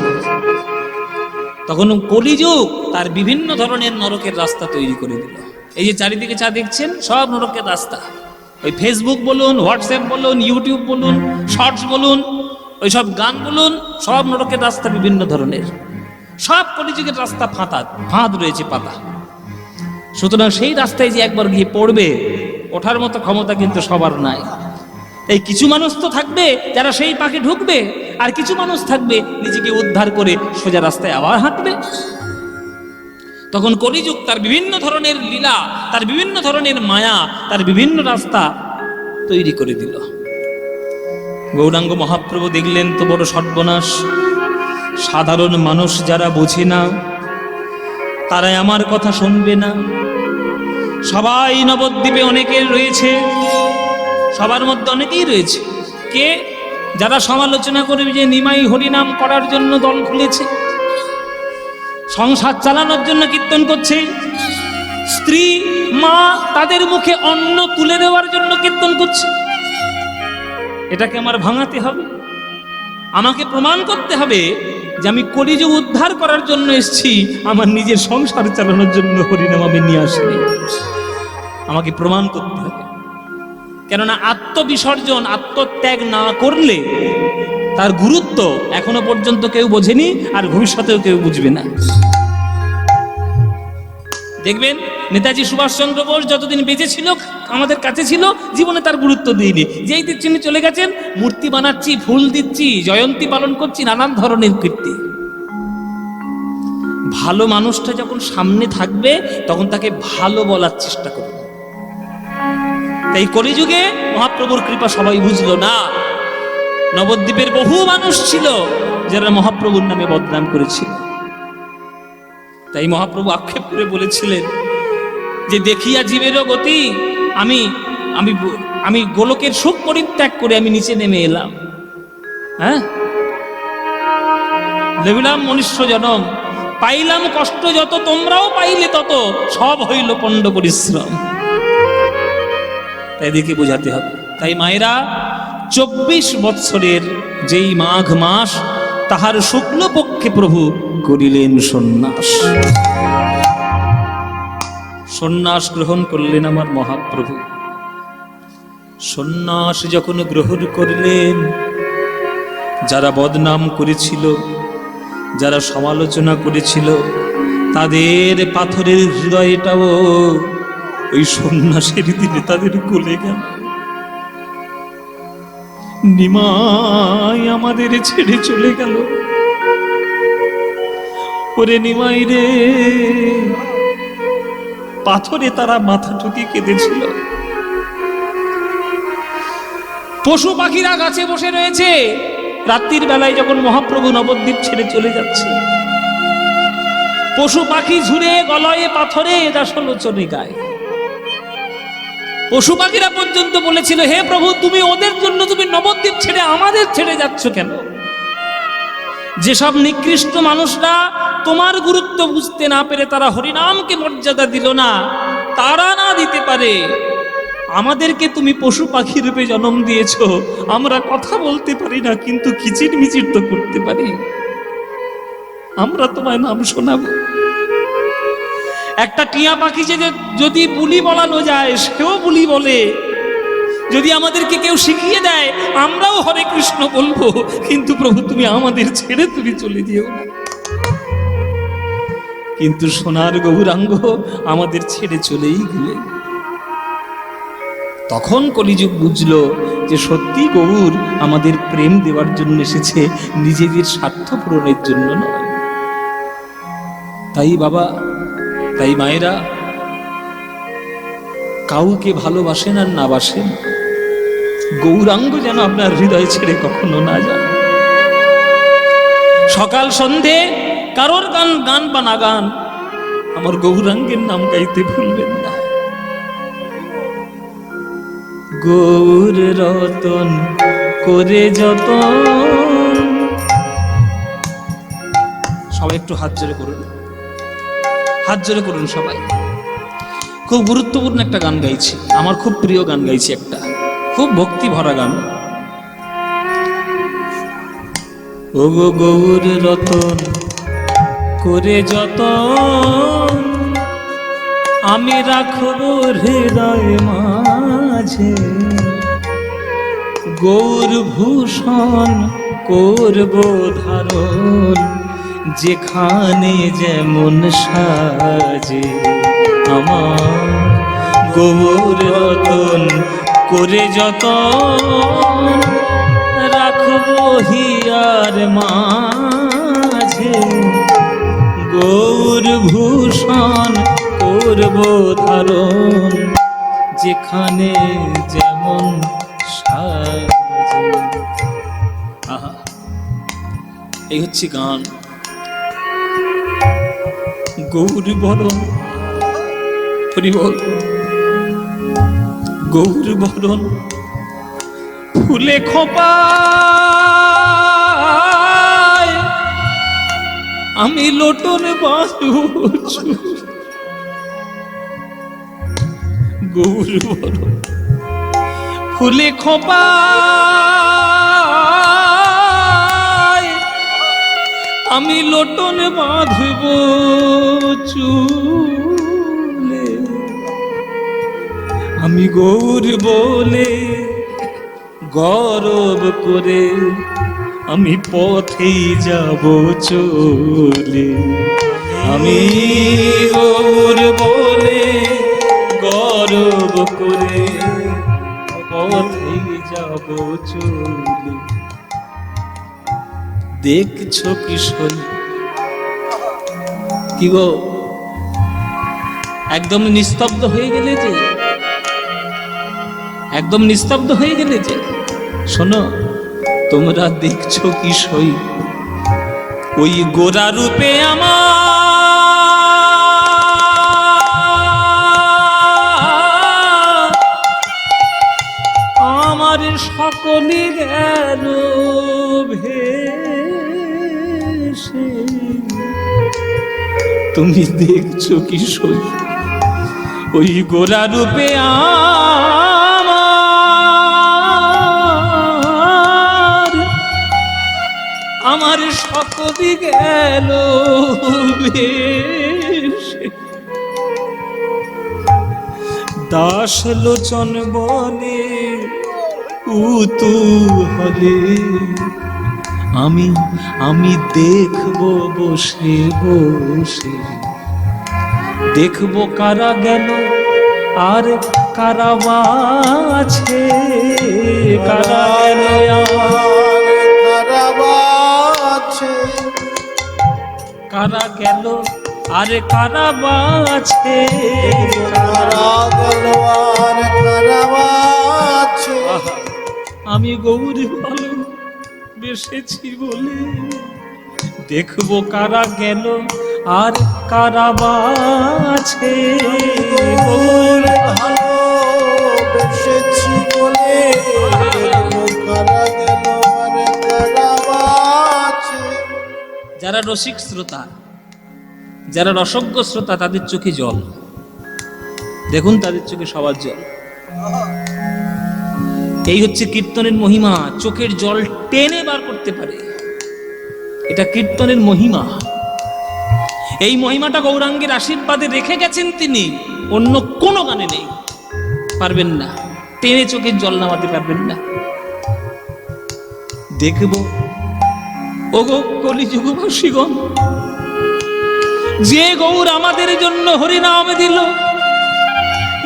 [SPEAKER 1] তখন কলিযুগ তার বিভিন্ন ধরনের নরকের রাস্তা তৈরি করে দিল। এই যে চারিদিকে যা দেখছেন সব নরকের রাস্তা। ওই ফেসবুক বলুন, হোয়াটসঅ্যাপ বলুন, ইউটিউব বলুন, শর্টস বলুন, ওই সব গান বলুন, সব নরকের রাস্তা বিভিন্ন ধরনের। সব কলিযুগের রাস্তা ফাঁদ রয়েছে পাতা। সুতরাং সেই রাস্তায় যে একবার গিয়ে পড়বে, ওঠার মতো ক্ষমতা কিন্তু সবার নাই। এই কিছু মানুষ তো থাকবে যারা সেই পাকে ঢুকবে, আর কিছু মানুষ থাকবে নিজেকে উদ্ধার করে সোজা রাস্তায় আবার হাঁটবে। তখন কলিযুগ তার বিভিন্ন ধরনের লীলা, তার বিভিন্ন ধরনের মায়া, তার বিভিন্ন রাস্তা তৈরি করে দিল। গৌরাঙ্গ মহাপ্রভু দেখলেন তো বড় সর্বনাশ, সাধারণ মানুষ যারা বোঝে না তারাই আমার কথা শুনবে না। সবাই নবদ্বীপে অনেকের রয়েছে, সবার মধ্যে অনেকেই রয়েছে কে যারা সমালোচনা করবে যে নিমাই হরিনাম করার জন্য দল খুলেছে, সংসার চালানোর জন্য কীর্তন করছে, স্ত্রী মা তাদের মুখে অন্ন তুলে দেওয়ার জন্য কীর্তন করছে। এটাকে আমার ভাঙাতে হবে, আমাকে প্রমাণ করতে হবে যে আমি কলিযুগ উদ্ধার করার জন্য এসেছি, আমার নিজের সংসার চালানোর জন্য হরিনাম আমি নিয়ে আসিনি। আমাকে প্রমাণ করতে হবে, কেননা আত্মবিসর্জন, আত্মত্যাগ না করলে তার গুরুত্ব এখনো পর্যন্ত কেউ বোঝেনি, আর ভবিষ্যতেও কেউ বুঝবে না। দেখবেন নেতাজি সুভাষচন্দ্র বোস যতদিন বেঁচে ছিল, আমাদের কাছে ছিল, জীবনে তার গুরুত্ব দিইনি। যেই তিনি চলে গেছেন, মূর্তি বানাচ্ছি, ফুল দিচ্ছি, জয়ন্তী পালন করছি, নানান ধরনের কীর্তি। ভালো মানুষটা যখন সামনে থাকবে তখন তাকে ভালো বলার চেষ্টা করবে। তাই কলিযুগে মহাপ্রভুর কৃপা সবাই বুঝলো না। নবদ্বীপের বহু মানুষ ছিল যারা মহাপ্রভুর নামে বদনাম করেছিল। তাই মহাপ্রভু আক্ষেপ করে বলেছিলেন যে দেখিয়া জীবেরও গতি, আমি আমি আমি গোলকের সুখ পরিত্যাগ করে আমি নিচে নেমে এলাম। হ্যাঁ, দেবিলাম মনুষ্য জনম, পাইলাম কষ্ট যত, তোমরাও পাইলে তত, সব হইল পণ্ড পরিশ্রম। তাই দেখে বোঝাতে হবে। তাই মায়েরা 24 বৎসরের যেই মাঘ মাস, তাহার শুক্লপক্ষে প্রভু করিলেন সন্ন্যাস। সন্ন্যাস গ্রহণ করলেন আমার মহাপ্রভু। সন্ন্যাস যখন গ্রহণ করলেন, যারা বদনাম করেছিল, যারা সমালোচনা করেছিল, তাদের পাথরের হৃদয়টাও ওই সন্ন্যাসের দিনে তাদের গলে গেল। নিমাই আমাদের ছেড়ে চলে গেল। ওরে নিমাই রে, পাথরে তারা মাথা ঠুকে কেঁদেছিল। পশু পাখিরা গাছে বসে রয়েছে, রাত্রির বেলায় যখন মহাপ্রভু নবদ্বীপ ছেড়ে চলে যাচ্ছে, পশু পাখি ঝুড়ে গলয়ে পাথরে দাসলোচনে গায়। পশু পাখিরা পর্যন্ত বলেছিল, হে প্রভু, তুমি ওদের জন্য তুমি নবদ্বীপ ছেড়ে আমাদের ছেড়ে যাচ্ছ কেন? যেসব নিকৃষ্ট মানুষরা তোমার গুরুত্ব বুঝতে না পেরে তারা হরিনামকে মর্যাদা দিল না, তারা না দিতে পারে, আমাদেরকে তুমি পশু পাখি রূপে জন্ম দিয়েছ। আমরা কথা বলতে পারি না, কিন্তু কিচির মিচির তো করতে পারি। আমরা তোমায় নাম শোনাবো। একটা টিয়া পাখি যে যদি বুলি বলানো যায়, সেও বুলি বলে। যদি আমাদেরকে কেউ শিখিয়ে দেয়, আমরাও হরে কৃষ্ণ বলবো। কিন্তু প্রভু, তুমি আমাদের ছেড়ে তুমি চলে যেও না। কিন্তু সোনার গৌরাঙ্গ আমাদের ছেড়ে চলেই গেলে। তখন কলিযুগ বুঝলো যে সত্যি গৌর আমাদের প্রেম দেওয়ার জন্য এসেছে, নিজেদের স্বার্থ পূরণের জন্য নয়। তাই বাবা, তাই মায়েরা, কাউকে ভালোবাসেন আর না বাসেন, গৌরাঙ্গ যেন আপনার হৃদয় ছেড়ে কখনো না যায়। সকাল সন্ধে কারোর গান বা না গান, আমার গৌরাঙ্গের নাম গাইতে ভুলবেন না। গৌর রতন করে যতন, সবাই একটু হাত জোরে করুন, হাত জোরে করুন সবাই। খুব গুরুত্বপূর্ণ একটা গান গাইছি, আমার খুব প্রিয় গান গাইছি, একটা খুব ভক্তি ভরা গান। ও গো গৌর রতন করে যতন, আমি রাখব হৃদয় মাঝে, গৌর ভূষণ করব ধারণ, যেখানে যেমন সাজে। আমার গৌর রতন করে যতন, রাখব হিয়ার মাঝে, গৌর ভূষণ করব ধারণ, যেখানে যেমন সাজে। আহা, এই হচ্ছে গান। গৌর বরণ, হরি বল। গৌর বরণ ফুলে খোপায়, আমি লোটন বাঁধব। গৌর বরণ ফুলে খোপায়, আমি লোটন বাঁধব চুলে। আমি গৌর বলে গৌরব করে, আমি পথেই যাব চলে। আমি গৌর বলে গৌরব করে, পথেই যাব চলে। দেখছো কিশোর, কি গো একদম নিস্তব্ধ হয়ে গেলে যে? একদম নিস্তব্ধ হয়ে গেলে যে। শোনো, তোমরা দেখছো কি সই ওই গোরা রূপে আমার সকলে গেল ভেসে। তুমি দেখছো কি সই ওই গোরা রূপে আমার সকলে গেল ভেসে। দাস লোচন বলে উতু হলে আমি দেখবো বসে বসে। দেখবো কারা গেল আর কারা আছে, কারা গেল কারা গেল আর কারা আছে, আমি গৌরী ভালো বেসেছি বলে দেখবো কারা গেল আর কারা আছে।
[SPEAKER 2] গৌর ভালো বেসেছি বলে দেখবো কারা গেল আর কারা আছে।
[SPEAKER 1] যারা রসিক শ্রোতা, যারা রসজ্ঞ শ্রোতা, তাদের চোখে জল। দেখুন তাদের চোখে সবার জল। এই হচ্ছে কীর্তনের মহিমা, চোখের জল টেনে বার করতে পারে। এটা কীর্তনের মহিমা। এই মহিমাটা গৌরাঙ্গের আশীর্বাদে রেখে গেছেন তিনি, অন্য কোনো গানে নেই। পারবেন না, টেনে চোখের জল নামাতে পারবেন না। দেখব ওগো কলিযুগবাসীগণ, যে গৌর আমাদের জন্য হরিনাম দিল,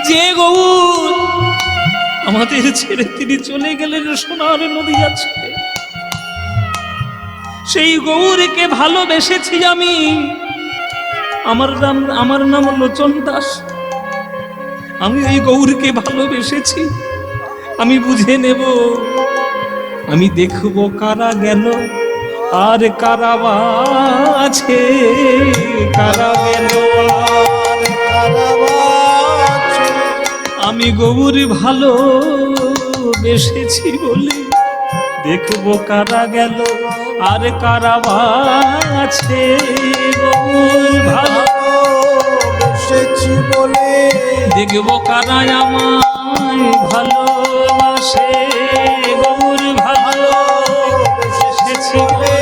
[SPEAKER 1] যে গৌর আমাদের ছেড়ে তিনি চলে গেলেন সোনার নদী আছে, সেই গৌরকে ভালোবেসেছি আমি। আমার নাম লোচন দাস। আমি এই গৌরকে ভালোবেসেছি, আমি বুঝে নেব। আমি দেখব কারা গেল আর কারা আছে, কারা গেল আর কারা আছে। আমি গৌর ভালো বেসেছি বলে দেখব কারা গেল আর কারা আছে। গৌর ভালো বেসেছি বলে দেখব কারা আমায় ভালোবাসে। গৌর ভালো বেসেছি বলে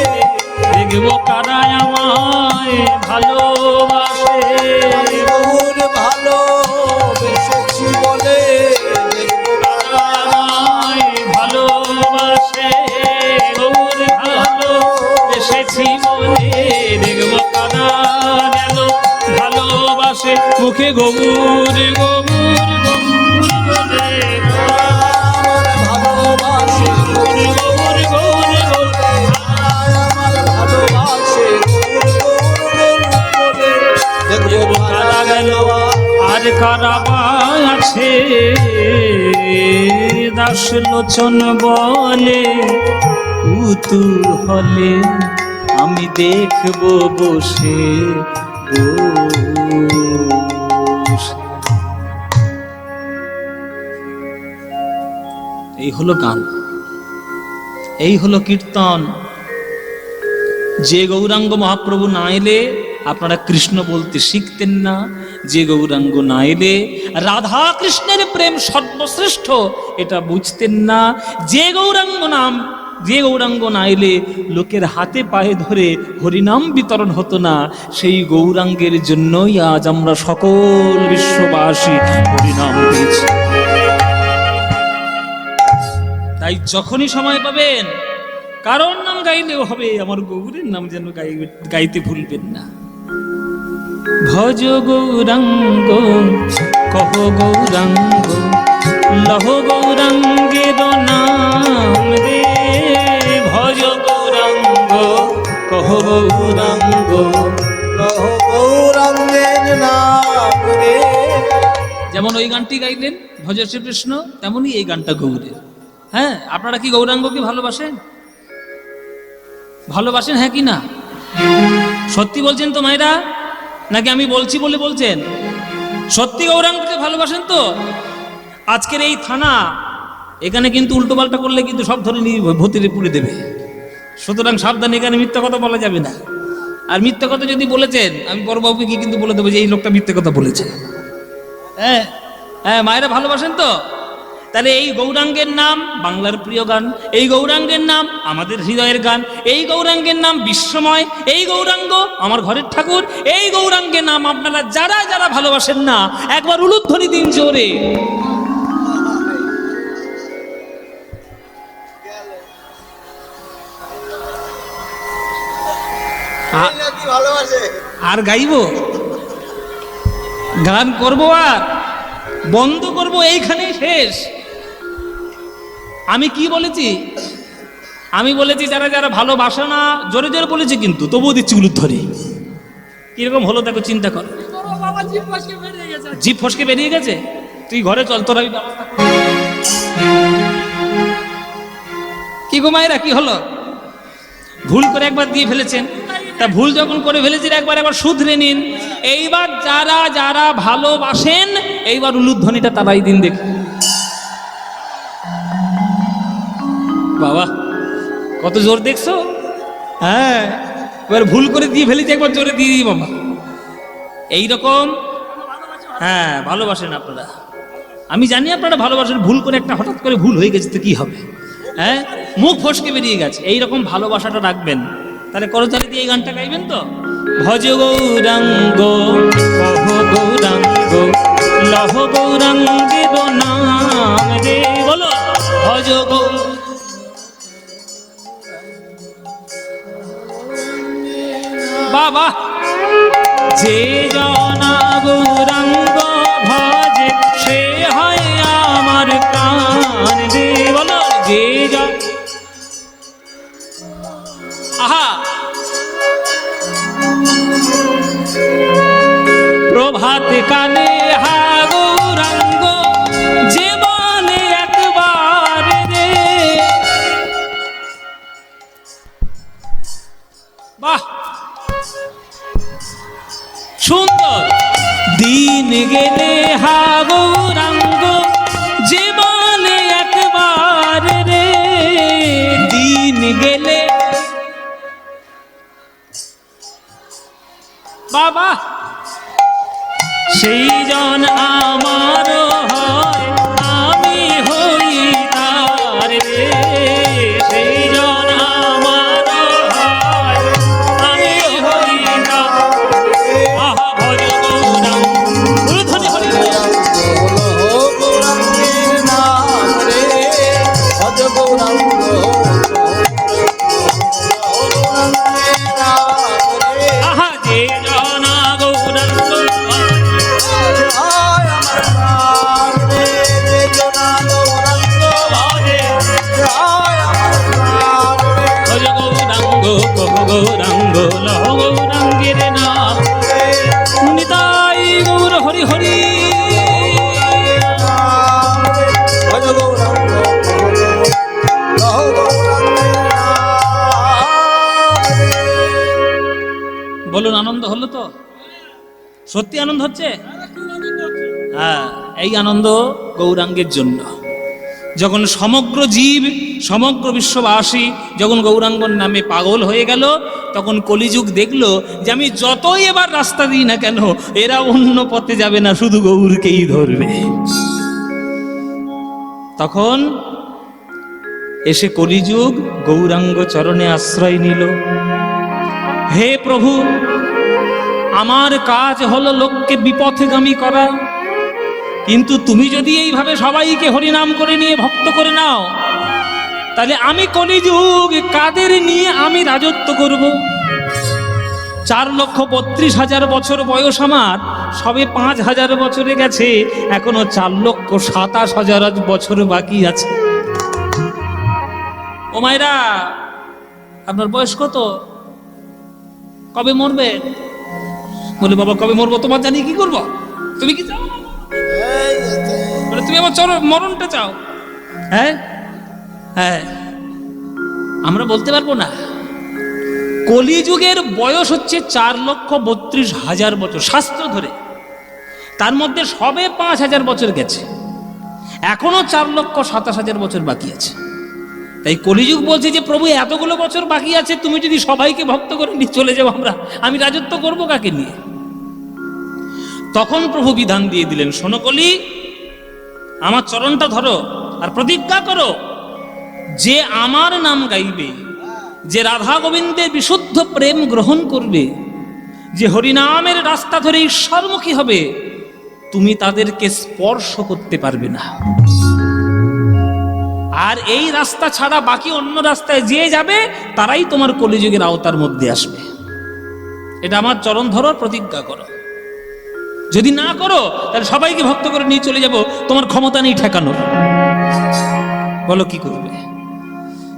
[SPEAKER 1] দেখব কারা আমায় ভালোবাসে।
[SPEAKER 2] গৌর ভালো বেসেছি বলে দেখবো কারা
[SPEAKER 1] আমায় ভালোবাসে। গৌর ভালো বেসেছি বলে দেখব কারা গেল ভালোবাসে। মুখে গৌর গৌর গৌর বলে
[SPEAKER 2] ভালোবাসে।
[SPEAKER 1] গৌর গৌর গৌর
[SPEAKER 2] আমার ভালোবাসে
[SPEAKER 1] দেখব কারা গেল আর কারা আছে। দাস লোচন বলে উতু হলে আমি দেখব বসে বসে। এই হলো গান, এই হলো কীর্তন। যে গৌরাঙ্গ মহাপ্রভু না এলে আপনারা কৃষ্ণ বলতে শিখতেন না। যে গৌরাঙ্গ না এলে রাধা কৃষ্ণের প্রেম সর্বশ্রেষ্ঠ এটা বুঝতেন না। যে গৌরাঙ্গ না এলে লোকের হাতে পায়ে ধরে হরিনাম বিতরণ হতো না। সেই গৌরাঙ্গের জন্যই আজ আমরা সকল বিশ্ববাসী হরিনাম পেয়েছি। তাই যখনই সময় পাবেন কারোর নাম গাইলেও হবে, আমার গৌরের নাম যেন গাইতে ভুলবেন না। ভজ গৌরাঙ্গ কহ গৌরাঙ্গ লহ গৌরাঙ্গের নাম রে। ভজ গৌরাঙ্গ কহ গৌরাঙ্গ
[SPEAKER 2] গৌরাঙ্গের নাম রে।
[SPEAKER 1] যেমন ওই গানটি গাইলেন ভজ শ্রীকৃষ্ণ, তেমনই এই গানটা গৌরের। হ্যাঁ, আপনারা কি গৌরাঙ্গকে ভালোবাসেন? ভালোবাসেন হ্যাঁ কি না? সত্যি বলছেন তো মায়েরা, নাকি আমি বলছি বলে বলছেন? সত্যি গৌরাঙ্গকে ভালোবাসেন তো? আজকের এই থানা, এখানে কিন্তু উল্টো পাল্টা করলে কিন্তু সব ধরে নিয়ে ভূতিরে পুড়ে দেবে। সুতরাং সাবধান, এখানে মিথ্যা কথা বলা যাবে না। আর মিথ্যা কথা যদি বলেছেন, আমি বড়বাবুকে কিন্তু বলে দেবো যে এই লোকটা মিথ্যা কথা বলেছে। হ্যাঁ হ্যাঁ, মায়েরা ভালোবাসেন তো? তাহলে এই গৌরাঙ্গের নাম বাংলার প্রিয় গান, এই গৌরাঙ্গের নাম আমাদের হৃদয়ের গান, এই গৌরাঙ্গের নাম বিশ্বময়, এই গৌরাঙ্গ আমার ঘরের ঠাকুর, এই গৌরাঙ্গের নাম আপনারা যারা যারা ভালোবাসেন না, একবার উলুধ্বনি দিন জোরে। আর গাইব, গান করবো আর বন্ধ করবো, এইখানেই শেষ। আমি কি বলেছি? আমি বলেছি যারা যারা ভালোবাসে না, জোরে জোরে বলেছি, কিন্তু তবুও দিচ্ছি উলুধ্বনি। কিরকম হলো দেখো, চিন্তা কর। জিভ ফসকে বেরিয়ে গেছে, তুই ঘরে চল, তোর আমি ব্যবস্থা করব। কি গো মায়েরা, কি হলো? ভুল করে একবার দিয়ে ফেলেছেন, তা ভুল যখন করে ফেলেছেন একবার শুধরে নিন। এইবার যারা যারা ভালোবাসেন, এইবার উলুধ্বনিটা তারাই দিন দেখি। বাবা কত জোর দেখছো? হ্যাঁ, এবার ভুল করে দিয়ে ফেলেছি, একবার জোরে দিয়ে দিই বাবা। এইরকম হ্যাঁ ভালোবাসেন আপনারা, আমি জানি আপনারা ভালোবাসেন। ভুল করে একটা হঠাৎ করে ভুল হয়ে গেছে তো কি হবে? হ্যাঁ, মুখ ফসকে বেরিয়ে গেছে, এইরকম ভালোবাসাটা রাখবেন। তাহলে করতালি দিয়ে এই গানটা গাইবেন তো? ভজ গৌরাঙ্গ কহ গৌরাঙ্গ লহ গৌরাঙ্গের নাম রে, বলো ভজ বাবা। যে জনা গৌরাঙ্গ ভজে সে হয় আমার প্রাণ রে, বলো যে জন। আহা, প্রভাত কালে হা গৌরাঙ্গ জীবনে একবার রে। বাহ, সুন্দর। দিন গেলে হা গৌরাঙ্গ জীবনে একবার রে, দিন গেলে বাবা সেই জন আমার হয়, আমি হই তার রে। সেই জন আমার হয়, আমি হই তার। আহা ভজ গৌরাঙ্গ, উলুধ্বনি হরি
[SPEAKER 2] গৌরাঙ্গের নাম রে, ভজ গৌরাঙ্গ গৌরাঙ্গের নাম রে।
[SPEAKER 1] আহা যে জনা গৌরাঙ্গ
[SPEAKER 2] আয় আমার প্রাণ রে, যে জনা গৌরাঙ্গ ভজে, আয় আমার প্রাণ রে।
[SPEAKER 1] ভজ গৌরাঙ্গ কহ গৌরাঙ্গ লহ গৌরাঙ্গের নাম নিতাই গৌর হরি হরি।
[SPEAKER 2] ভজ গৌরাঙ্গ লহ গৌরাঙ্গের নাম রে।
[SPEAKER 1] বলুন, আনন্দ হলো তো? সত্যি আনন্দ হচ্ছে? হ্যাঁ, এই আনন্দ গৌরাঙ্গের জন্য। যখন সমগ্র জীব, সমগ্র বিশ্ববাসী যখন গৌরাঙ্গর নামে পাগল হয়ে গেল, তখন কলিযুগ দেখলো যে আমি যতই এবার রাস্তা দিই না কেন, এরা অন্য পথে যাবে না, শুধু গৌরকেই ধরবে। তখন এসে কলিযুগ গৌরাঙ্গ চরণে আশ্রয় নিল। হে প্রভু, আমার কাজ হলো লোককে বিপথগামী করা, কিন্তু তুমি যদি এইভাবে সবাইকে হরিনাম করে নিয়ে ভক্ত করে নাও, তাহলে আমি কলিযুগ কাদের নিয়ে আমি রাজত্ব করব? 4,32,000 বছর বয়স আমার, সবে 5,000 বছরে গেছে, এখনো 4,27,000 বছর বাকি আছে। ও মায়েরা, আপনার বয়স কত? কবে মরবে? বলে বাবা কবে মরবো তোমার জানি কি করবো? তুমি কি চাও?
[SPEAKER 2] এই যেতে।
[SPEAKER 1] বলে তুমি আমার মরণটা চাও? হ্যাঁ হ্যাঁ, আমরা বলতে পারবো না। কলিযুগের বয়স হচ্ছে 4,32,000 বছর শাস্ত্র ধরে, তার মধ্যে সবে 5,000 বছর গেছে, এখনো 4,27,000 বছর বাকি আছে। তাই কলিযুগ বলছে যে প্রভু এতগুলো বছর বাকি আছে, তুমি যদি সবাইকে ভক্ত করে নিয়ে চলে যাও, আমি রাজত্ব করবো কাকে নিয়ে? তখন প্রভু বিধান দিয়ে দিলেন, শোনো কলি, আমার চরণটা ধরো আর প্রতিজ্ঞা করো, যে আমার নাম গাইবে, যে রাধা গোবিন্দের বিশুদ্ধ প্রেম গ্রহণ করবে, যে হরিনামের রাস্তা ধরে ঈশ্বরমুখী হবে, তুমি তাদেরকে স্পর্শ করতে পারবে না। আর এই রাস্তা ছাড়া বাকি অন্য রাস্তায় যে যাবে তারাই তোমার কলিযুগের আওতার মধ্যে আসবে। এটা আমার চরণ ধরার প্রতিজ্ঞা করো। যদি না করো তাহলে সবাইকে ভক্ত করে নিয়ে চলে যাব, তোমার ক্ষমতা নেই ঠেকানোর। বলো কি করবে?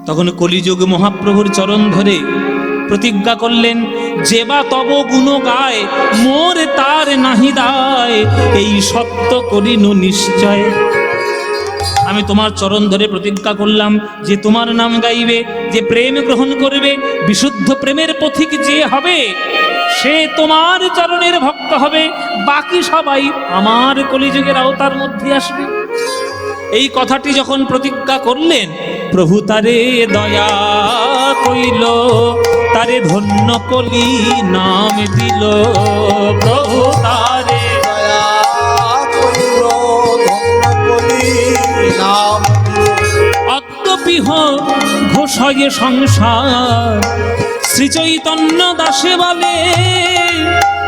[SPEAKER 1] তখন কলিযুগ মহাপ্রভুর চরণ ধরে প্রতিজ্ঞা করলেন, যে বা তব গুণ গায়, মোর তার নাহি দায়, এই সত্য করিনু নিশ্চয়। আমি তোমার চরণ ধরে প্রতিজ্ঞা করলাম, যে তোমার নাম গাইবে, যে প্রেম গ্রহণ করবে, বিশুদ্ধ প্রেমের পথিক যে হবে, সে তোমার চরণের ভক্ত হবে, বাকি সবাই আমার কলিযুগের আওতার মধ্যে আসবে। এই কথাটি যখন প্রতিজ্ঞা করলেন, প্রভু তারে দয়া কইল, তারে ধন্য কলি নাম দিল। প্রভু তারে
[SPEAKER 2] দয়া করিল, ধন্য কলি নাম দিল।
[SPEAKER 1] অদ্যপিহ ঘোষয়ে সংসার, শ্রী চৈতন্য দাসে বলে,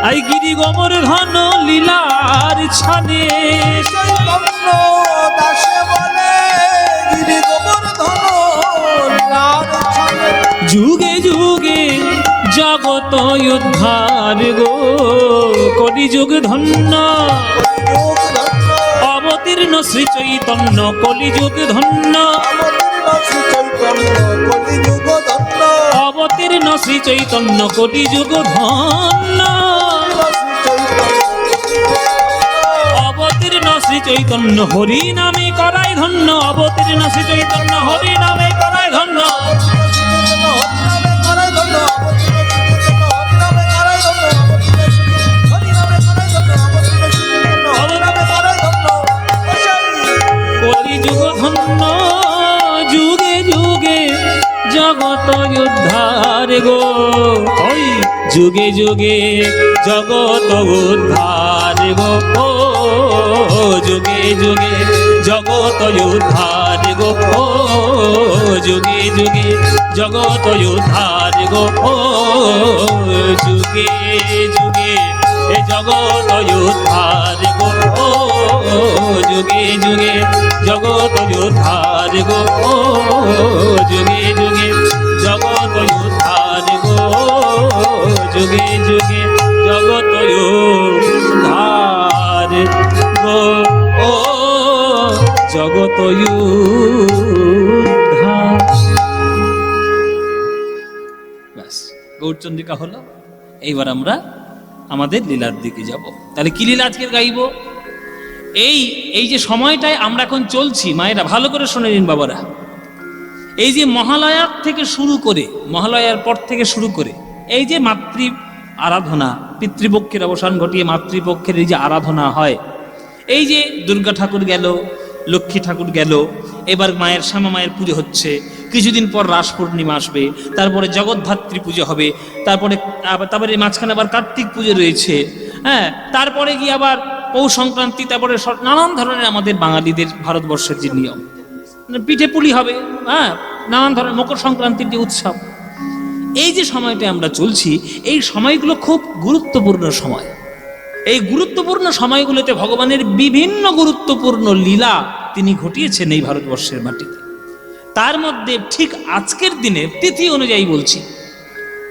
[SPEAKER 1] আই গিরি গোবর্ধন লীলার ছানে।
[SPEAKER 2] চৈতন্য দাসে বলে, গিরি গোবর্ধন লীলার ছানে।
[SPEAKER 1] যুগে যুগে জগত উদ্ধার গো, কলিযুগ ধন্য
[SPEAKER 2] কলিযুগ ধন্য,
[SPEAKER 1] অবতীর্ণ শ্রী চৈতন্য, কলিযুগ ধন্য
[SPEAKER 2] অবতীর্ণ শ্রী চৈতন্য, কলিযুগ ধন্য।
[SPEAKER 1] অবতীর্ণ শ্রী চৈতন্য, হরি নামে করাই ধন্য। অবতীর্ণ শ্রী চৈতন্য, হরি নামে করাই ধন্য। কলিযুগ ধন্য, যুগে যুগে জগত উদ্ধার গো, ওই যুগে যুগে জগত উদ্ধার গো, ও যুগে যুগে জগত উদ্ধার গো, ও যুগে যুগে জগত উদ্ধার গো, ও যুগে যুগে এ জগত উদ্ধার গো, ও যুগে যুগে জগত উদ্ধার গো, ও যুগে যুগে জগত উদ্ধার গো, যুগে যুগে জগত উদ্ধার গো, ও জগত উদ্ধার। ব্যাস, গৌরচন্দ্রিকা হলো। এইবার আমরা আমাদের লীলার দিকে যাব। তাহলে কি লীলা আজকের গাইব? এই যে সময়টায় আমরা এখন চলছি, মায়েরা ভালো করে শুনে নিন বাবারা, এই যে মহালয়ার থেকে শুরু করে, মহালয়ার পর থেকে শুরু করে এই যে মাতৃ আরাধনা, পিতৃপক্ষের অবসান ঘটিয়ে মাতৃপক্ষের এই যে আরাধনা হয়, এই যে দুর্গা ঠাকুর গেল, লক্ষ্মী ঠাকুর গেল, এবার মায়ের শ্যামা মায়ের পুজো হচ্ছে, কিছুদিন পর রাস পূর্ণিমা আসবে, তারপরে জগদ্ধাত্রী পুজো হবে, তারপরে মাঝখানে আবার কার্তিক পুজো রয়েছে, হ্যাঁ, তারপরে গিয়ে আবার পৌষ সংক্রান্তি, তারপরে নানান ধরনের আমাদের বাঙালিদের ভারতবর্ষের যে নিয়ম, পিঠে পুলি হবে, হ্যাঁ, নানান ধরনের মকর সংক্রান্তির যে উৎসব। এই যে সময়টা আমরা চলছি, এই সময়গুলো খুব গুরুত্বপূর্ণ সময়। এই গুরুত্বপূর্ণ সময়গুলোতে ভগবানের বিভিন্ন গুরুত্বপূর্ণ লীলা তিনি ঘটিয়েছেন এই ভারতবর্ষের মাটিতে। তার মধ্যে ঠিক আজকের দিনে তিথি অনুযায়ী বলছি,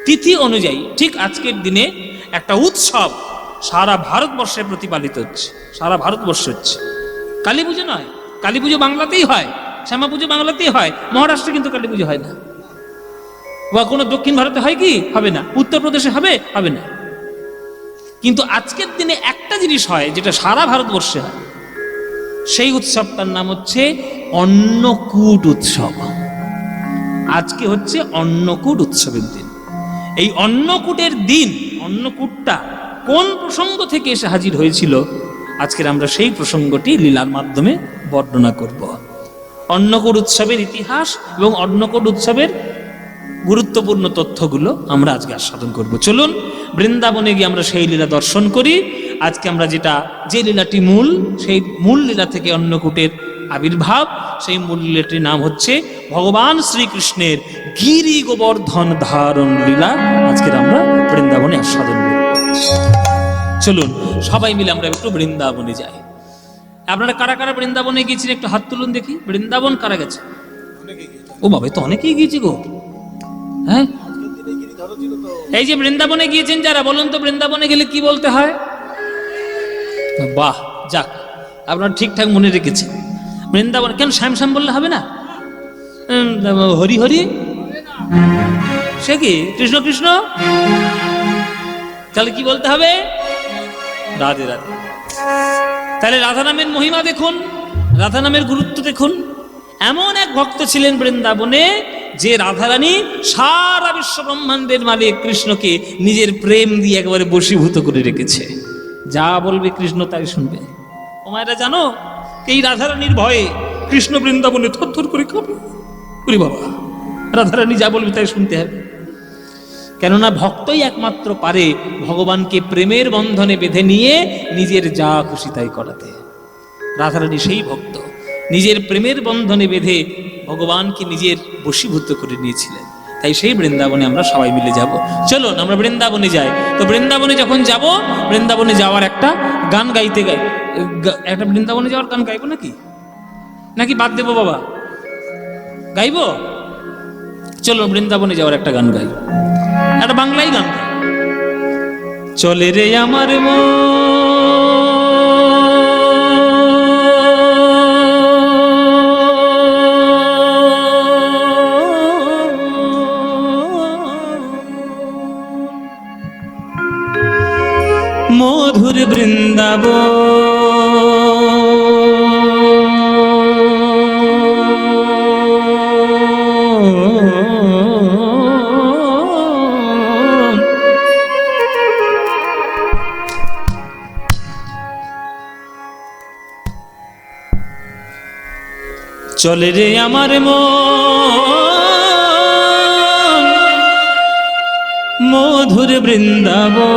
[SPEAKER 1] তিথি অনুযায়ী ঠিক আজকের দিনে একটা উৎসব সারা ভারতবর্ষে প্রতিপালিত হচ্ছে, সারা ভারতবর্ষে হচ্ছে। কালী পুজো নয়, কালী পুজো বাংলাতেই হয়, শ্যামা পুজো বাংলাতেই হয়, মহারাষ্ট্রে কিন্তু কালী পুজো হয় না। বা কোনো দক্ষিণ ভারতে হয় কি? হবে না। উত্তরপ্রদেশে হবে? হবে না। কিন্তু আজকের দিনে একটা জিনিস হয় যেটা সারা ভারতবর্ষে হয়, সেই উৎসবটার নাম হচ্ছে অন্নকূট উৎসব। আজকে হচ্ছে অন্নকূট উৎসবের দিন। এই অন্নকূটের দিন, অন্নকূটটা কোন প্রসঙ্গ থেকে এসে হাজির হয়েছিল, আজকের আমরা সেই প্রসঙ্গটি লীলার মাধ্যমে বর্ণনা করব। অন্নকূট উৎসবের ইতিহাস এবং অন্নকূট উৎসবের গুরুত্বপূর্ণ তথ্যগুলো আমরা আজকে আস্বাদন করব। চলুন বৃন্দাবনে গিয়ে আমরা সেই লীলা দর্শন করি। আজকে আমরা যে লীলাটি মূল, সেই মূল লীলা থেকে অন্নকূটের আবির্ভাব, সেই মূল লীলাটির নাম হচ্ছে ভগবান শ্রীকৃষ্ণের গিরি গোবর্ধন ধারণ লীলা। আজকের আমরা বৃন্দাবনে আস্বাদন করব। চলুন সবাই মিলে আমরা একটু বৃন্দাবনে যাই। আপনারা কারা কারা বৃন্দাবনে গিয়েছেন একটু হাত তুলুন দেখি। বৃন্দাবন কারা গেছে? ও বাবা, তো অনেকেই গিয়েছি গো। হ্যাঁ, এই যে বৃন্দাবনে গিয়েছেন যারা, বলুন তো বৃন্দাবনে গেলে কি বলতে হয়? বাহ, যাক, আপনারা ঠিকঠাক মনে রেখেছেন। বৃন্দাবন কেন শ্যাম শ্যাম বললে হবে না? হরি হরি, সে কি কৃষ্ণ কৃষ্ণ, তাহলে কি বলতে হবে? রাধে রাধে। তাহলে রাধা নামের মহিমা দেখুন, রাধা নামের গুরুত্ব দেখুন। এমন এক ভক্ত ছিলেন বৃন্দাবনে যে রাধারানী সারা বিশ্ব ব্রহ্মাণ্ডের মালিক কৃষ্ণকে নিজের প্রেম দিয়ে একেবারে বশীভূত করে রেখেছে। যা বলবে কৃষ্ণ তাই শুনবে। ও মায়েরা জানো, এই রাধারানীর ভয়ে কৃষ্ণ বৃন্দাবনে থরথর করে কাঁপে। ওরে বাবা, রাধারানী যা বলবে তাই শুনতে হবে। কেননা ভক্তই একমাত্র পারে ভগবানকে প্রেমের বন্ধনে বেঁধে নিয়ে নিজের যা খুশি তাই করাতে। রাধারানী সেই ভক্ত, নিজের প্রেমের বন্ধনে বেঁধে ভগবানকে নিজের বশীভূত করে নিয়েছিলেন। তাই সেই বৃন্দাবনে আমরা সবাই মিলে যাব। চলুন আমরা বৃন্দাবনে যাই। তো বৃন্দাবনে যখন যাব, বৃন্দাবনে যাওয়ার একটা গান গাইতে একটা বৃন্দাবনে যাওয়ার গান গাইবো নাকি বাদ দেবো বাবা? গাইবো? চলুন বৃন্দাবনে যাওয়ার একটা গান গাই, একটা বাংলাই গান। চলে রে আমার মধুর বৃন্দাবন, চলে রে আমার মন মধুর বৃন্দাবন,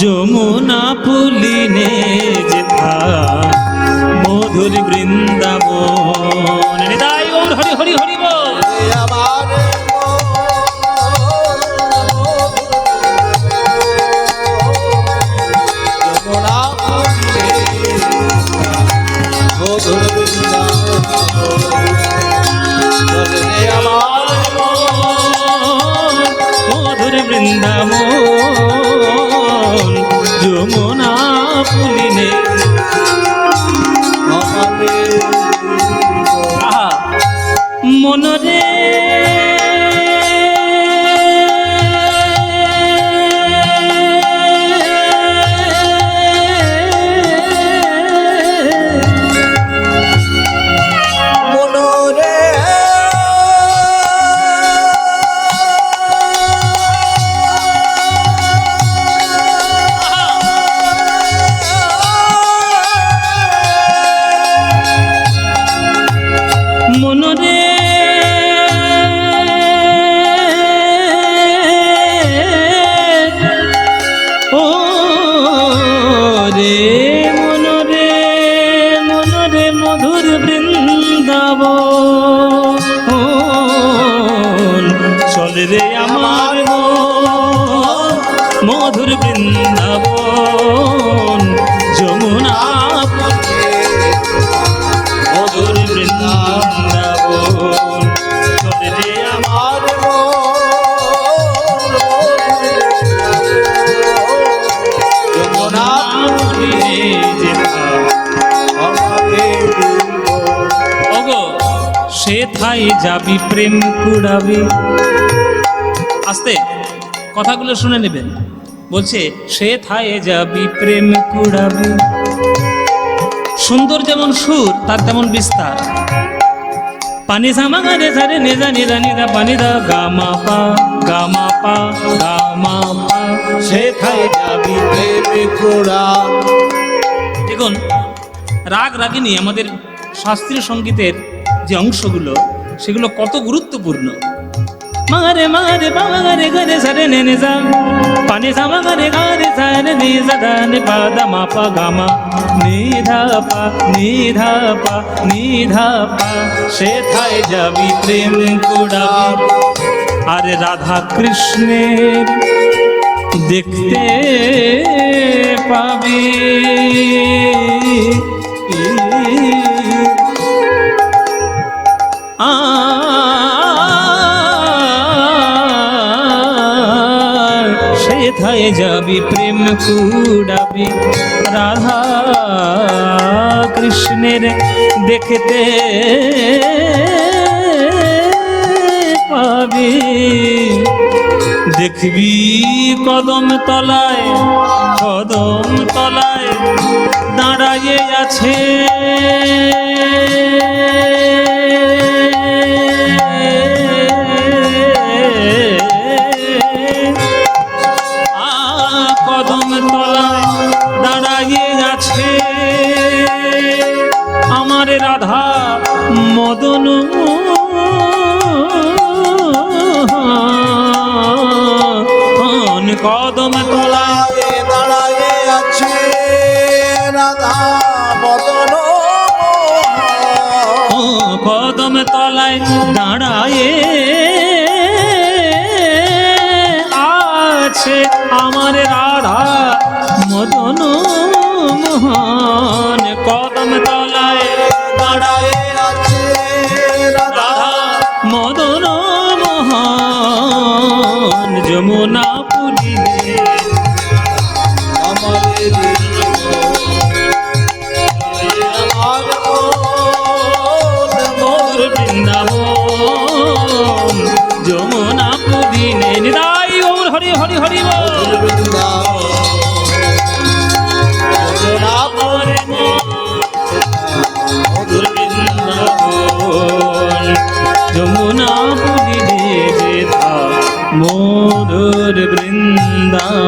[SPEAKER 1] যমুনা পুলিনে যেথা মধুর বৃন্দাবন। হৃদয় ওর হরি হরি হরি বল। মধুর বৃন্দাবন, যমুনা পুলিনে মনরে রে আমার মধুর বৃন্দাবন, যমুনা মধুর বৃন্দাবন, চলে রে আমার যমুনা পুলিনে যেথা। ওগো সেথায় যাবি প্রেম কুড়াবি, আস্তে কথাগুলো শুনে নেবেন। বলছে সে থায়ে যাবি প্রেম কুড়াবি। সুন্দর যেমন সুর তার তেমন বিস্তার। পানি সামা গারে সারে নিজা নিজা নিজা পানি দা গামা পা গামা পা গামা পা।
[SPEAKER 2] সেথায় যাবি প্রেমে কুড়া।
[SPEAKER 1] দেখুন রাগ রাগিনী আমাদের শাস্ত্রীয় সঙ্গীতের যে অংশগুলো সেগুলো কত গুরুত্বপূর্ণ। মারে মারে বাবা গারে গারে সারে নে নিজা পানি সামা গারে গারে সারে নিজা ধানে পা দামা পা গামা নিধা পা নিধা পা নিধা পা। সেথায় যাবি প্রেম কুড়াবি। আরে রাধা কৃষ্ণের দেখতে পাবি। সেথায় যাবি প্রেম কুড়াবি। রাধা কৃষ্ণের দেখতে পাবি। দেখবি কদম তলায় কদম তলায় দাঁড়াইয়ে আছে কদম তলায় দাঁড়াইয়ে আছে আমার রাধা মদন। কদম তলায়
[SPEAKER 2] দাঁড়ায়ে আছে রাধা মদন।
[SPEAKER 1] কদম তলায় দাঁড়ায়ে আছে আমার রাধা মদন মোহন। কদম তলায়
[SPEAKER 2] দাঁড়ায়ে আছে রাধা
[SPEAKER 1] মদন মোহন। যমুনা পুরিলে
[SPEAKER 2] আমাদের আমার
[SPEAKER 1] মোর বৃন্দাবন। যমুনা পুরিলে নিতাই গৌর হরি হরি হরি বল। যমুনা পুরিলে যেথা মোর বৃন্দাবন।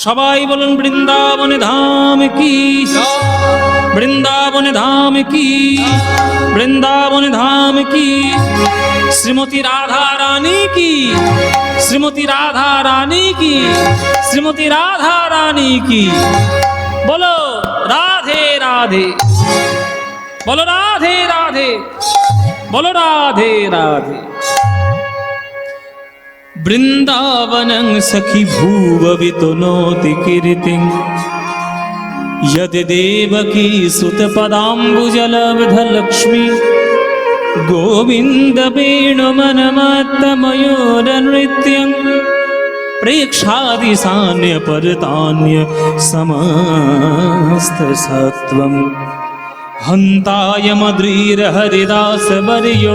[SPEAKER 1] সবাই বলুন বৃন্দাবন ধাম কি, বৃন্দাবন ধাম কি, বৃন্দাবন ধাম কি। শ্রীমতী রাধা রানী কি, শ্রীমতী রাধা রানী কি, শ্রীমতী রাধা রানী কি। বলো রাধে রাধে, বলো রাধে রাধে, বলো রাধে রাধে। বৃন্দাবনং সখী ভুববিতনोति कीर्तिं यदि देवकी सुत पदाम्बुजलब्धलक्ष्मी गोविन्द वेणुमनमत्तमयूरनृत्यं प्रेक्षादि सान्य परतान्य समस्तसत्त्वम् हन्ताय मद्रीर हरिदास वर्यो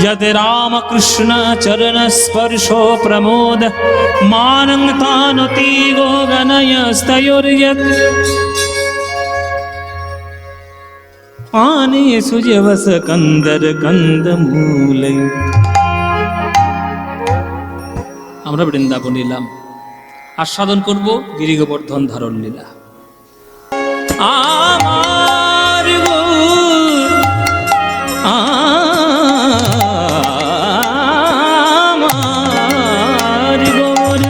[SPEAKER 1] यद रामकृष्ण चरण स्पर्शो प्रमोद मानं तानुति गो गणयस्तयोर्यत् पाने सुजवस कंदर कंदमूले। আমরা বৃন্দাবন এলাম, আস্বাদন করব গিরিগোবর্ধন ধারণ লীলা। আমার গৌর, আমার গৌর।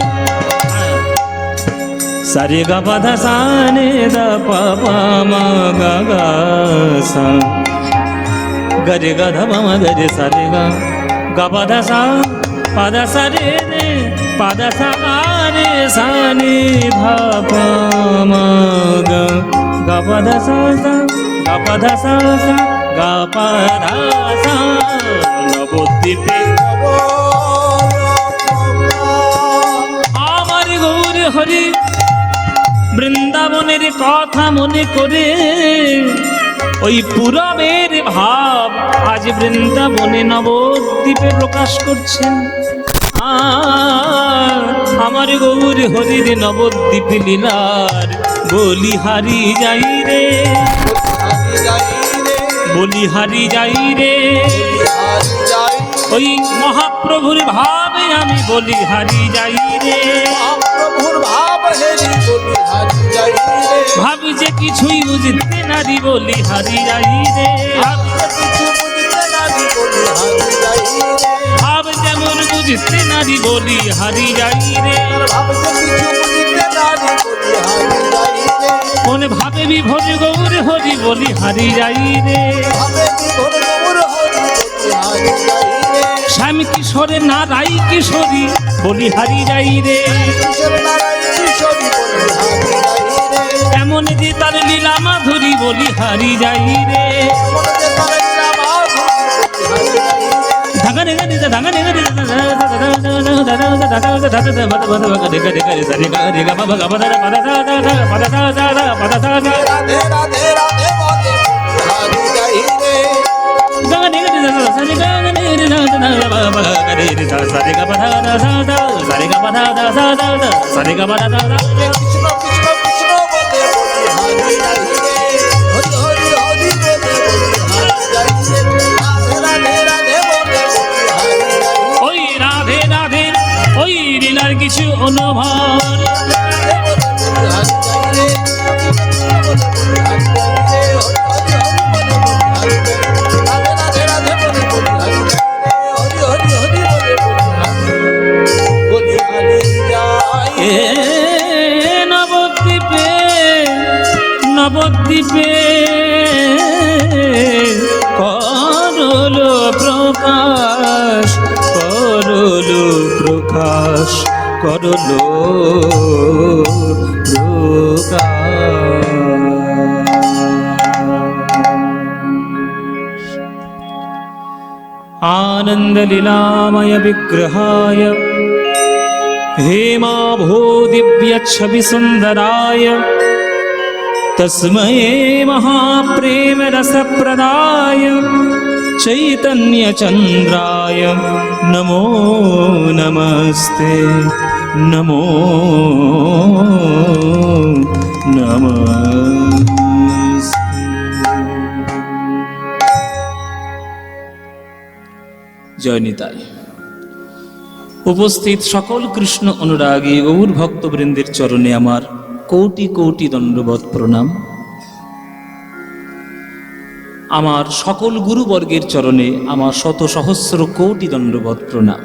[SPEAKER 1] সারে গা পা ধা সা নে দা পা পা মা গা গা সা গা রে গা ধা পা মা গা রে সা রে গা গা পা ধা সা পা ধা সা রে নে পা ধা সা গা রে সা নি ধা পা মা গা গা পা ধা সা সা গা পা ধা সা সা গা পা ধা সা। নবদ্বীপে আমার গৌর হরি বৃন্দাবনের কথা মনে করে ওই পুরবের ভাব আজ বৃন্দাবনে নবদ্বীপে প্রকাশ করছেন। আমার গৌর হরির নবদ্বীপ লীলার বলিহারি যাই রে, বলিহারি যাই রে, ওই মহাপ্রভুর ভাবে আমি বলিহারি যাই রে। ভাবি যে কিছুই বুঝতে নারী বলিহারি যাই রে, ভাব যেমন বুঝতে নারী বলিহারি যাই রে। কোন ভাবে বিভোর গৌর হরি বলিহারি যাই রে। শ্যাম কিশোরে নারাই কিশোরী বলিহারি যাই রে। এমন যে তার লীলা মাধুরী বলিহারি যাই রে। ধাগানে গানে ধাগানে গানে ওই রাধে রাধে ওই লীলার কিছু অনুভব। নবদ্বীপে নবদ্বীপে করলো প্রকাশ, করলো প্রকাশ, করলো প্রকাশ। आनंद लीलामय विग्रहाय हेमाभो दिव्य छवि सुंदराय तस्मै महाप्रेम रस प्रदाय चैतन्य चंद्राय नमो नमस्ते, नमो नमस्ते। जय निताई। উপস্থিত সকল কৃষ্ণ অনুরাগী গৌর ভক্তবৃন্দের চরণে আমার কোটি কোটি দণ্ডবৎ প্রণাম। আমার সকল গুরুবর্গের চরণে আমার শত সহস্র কোটি দণ্ডবৎ প্রণাম।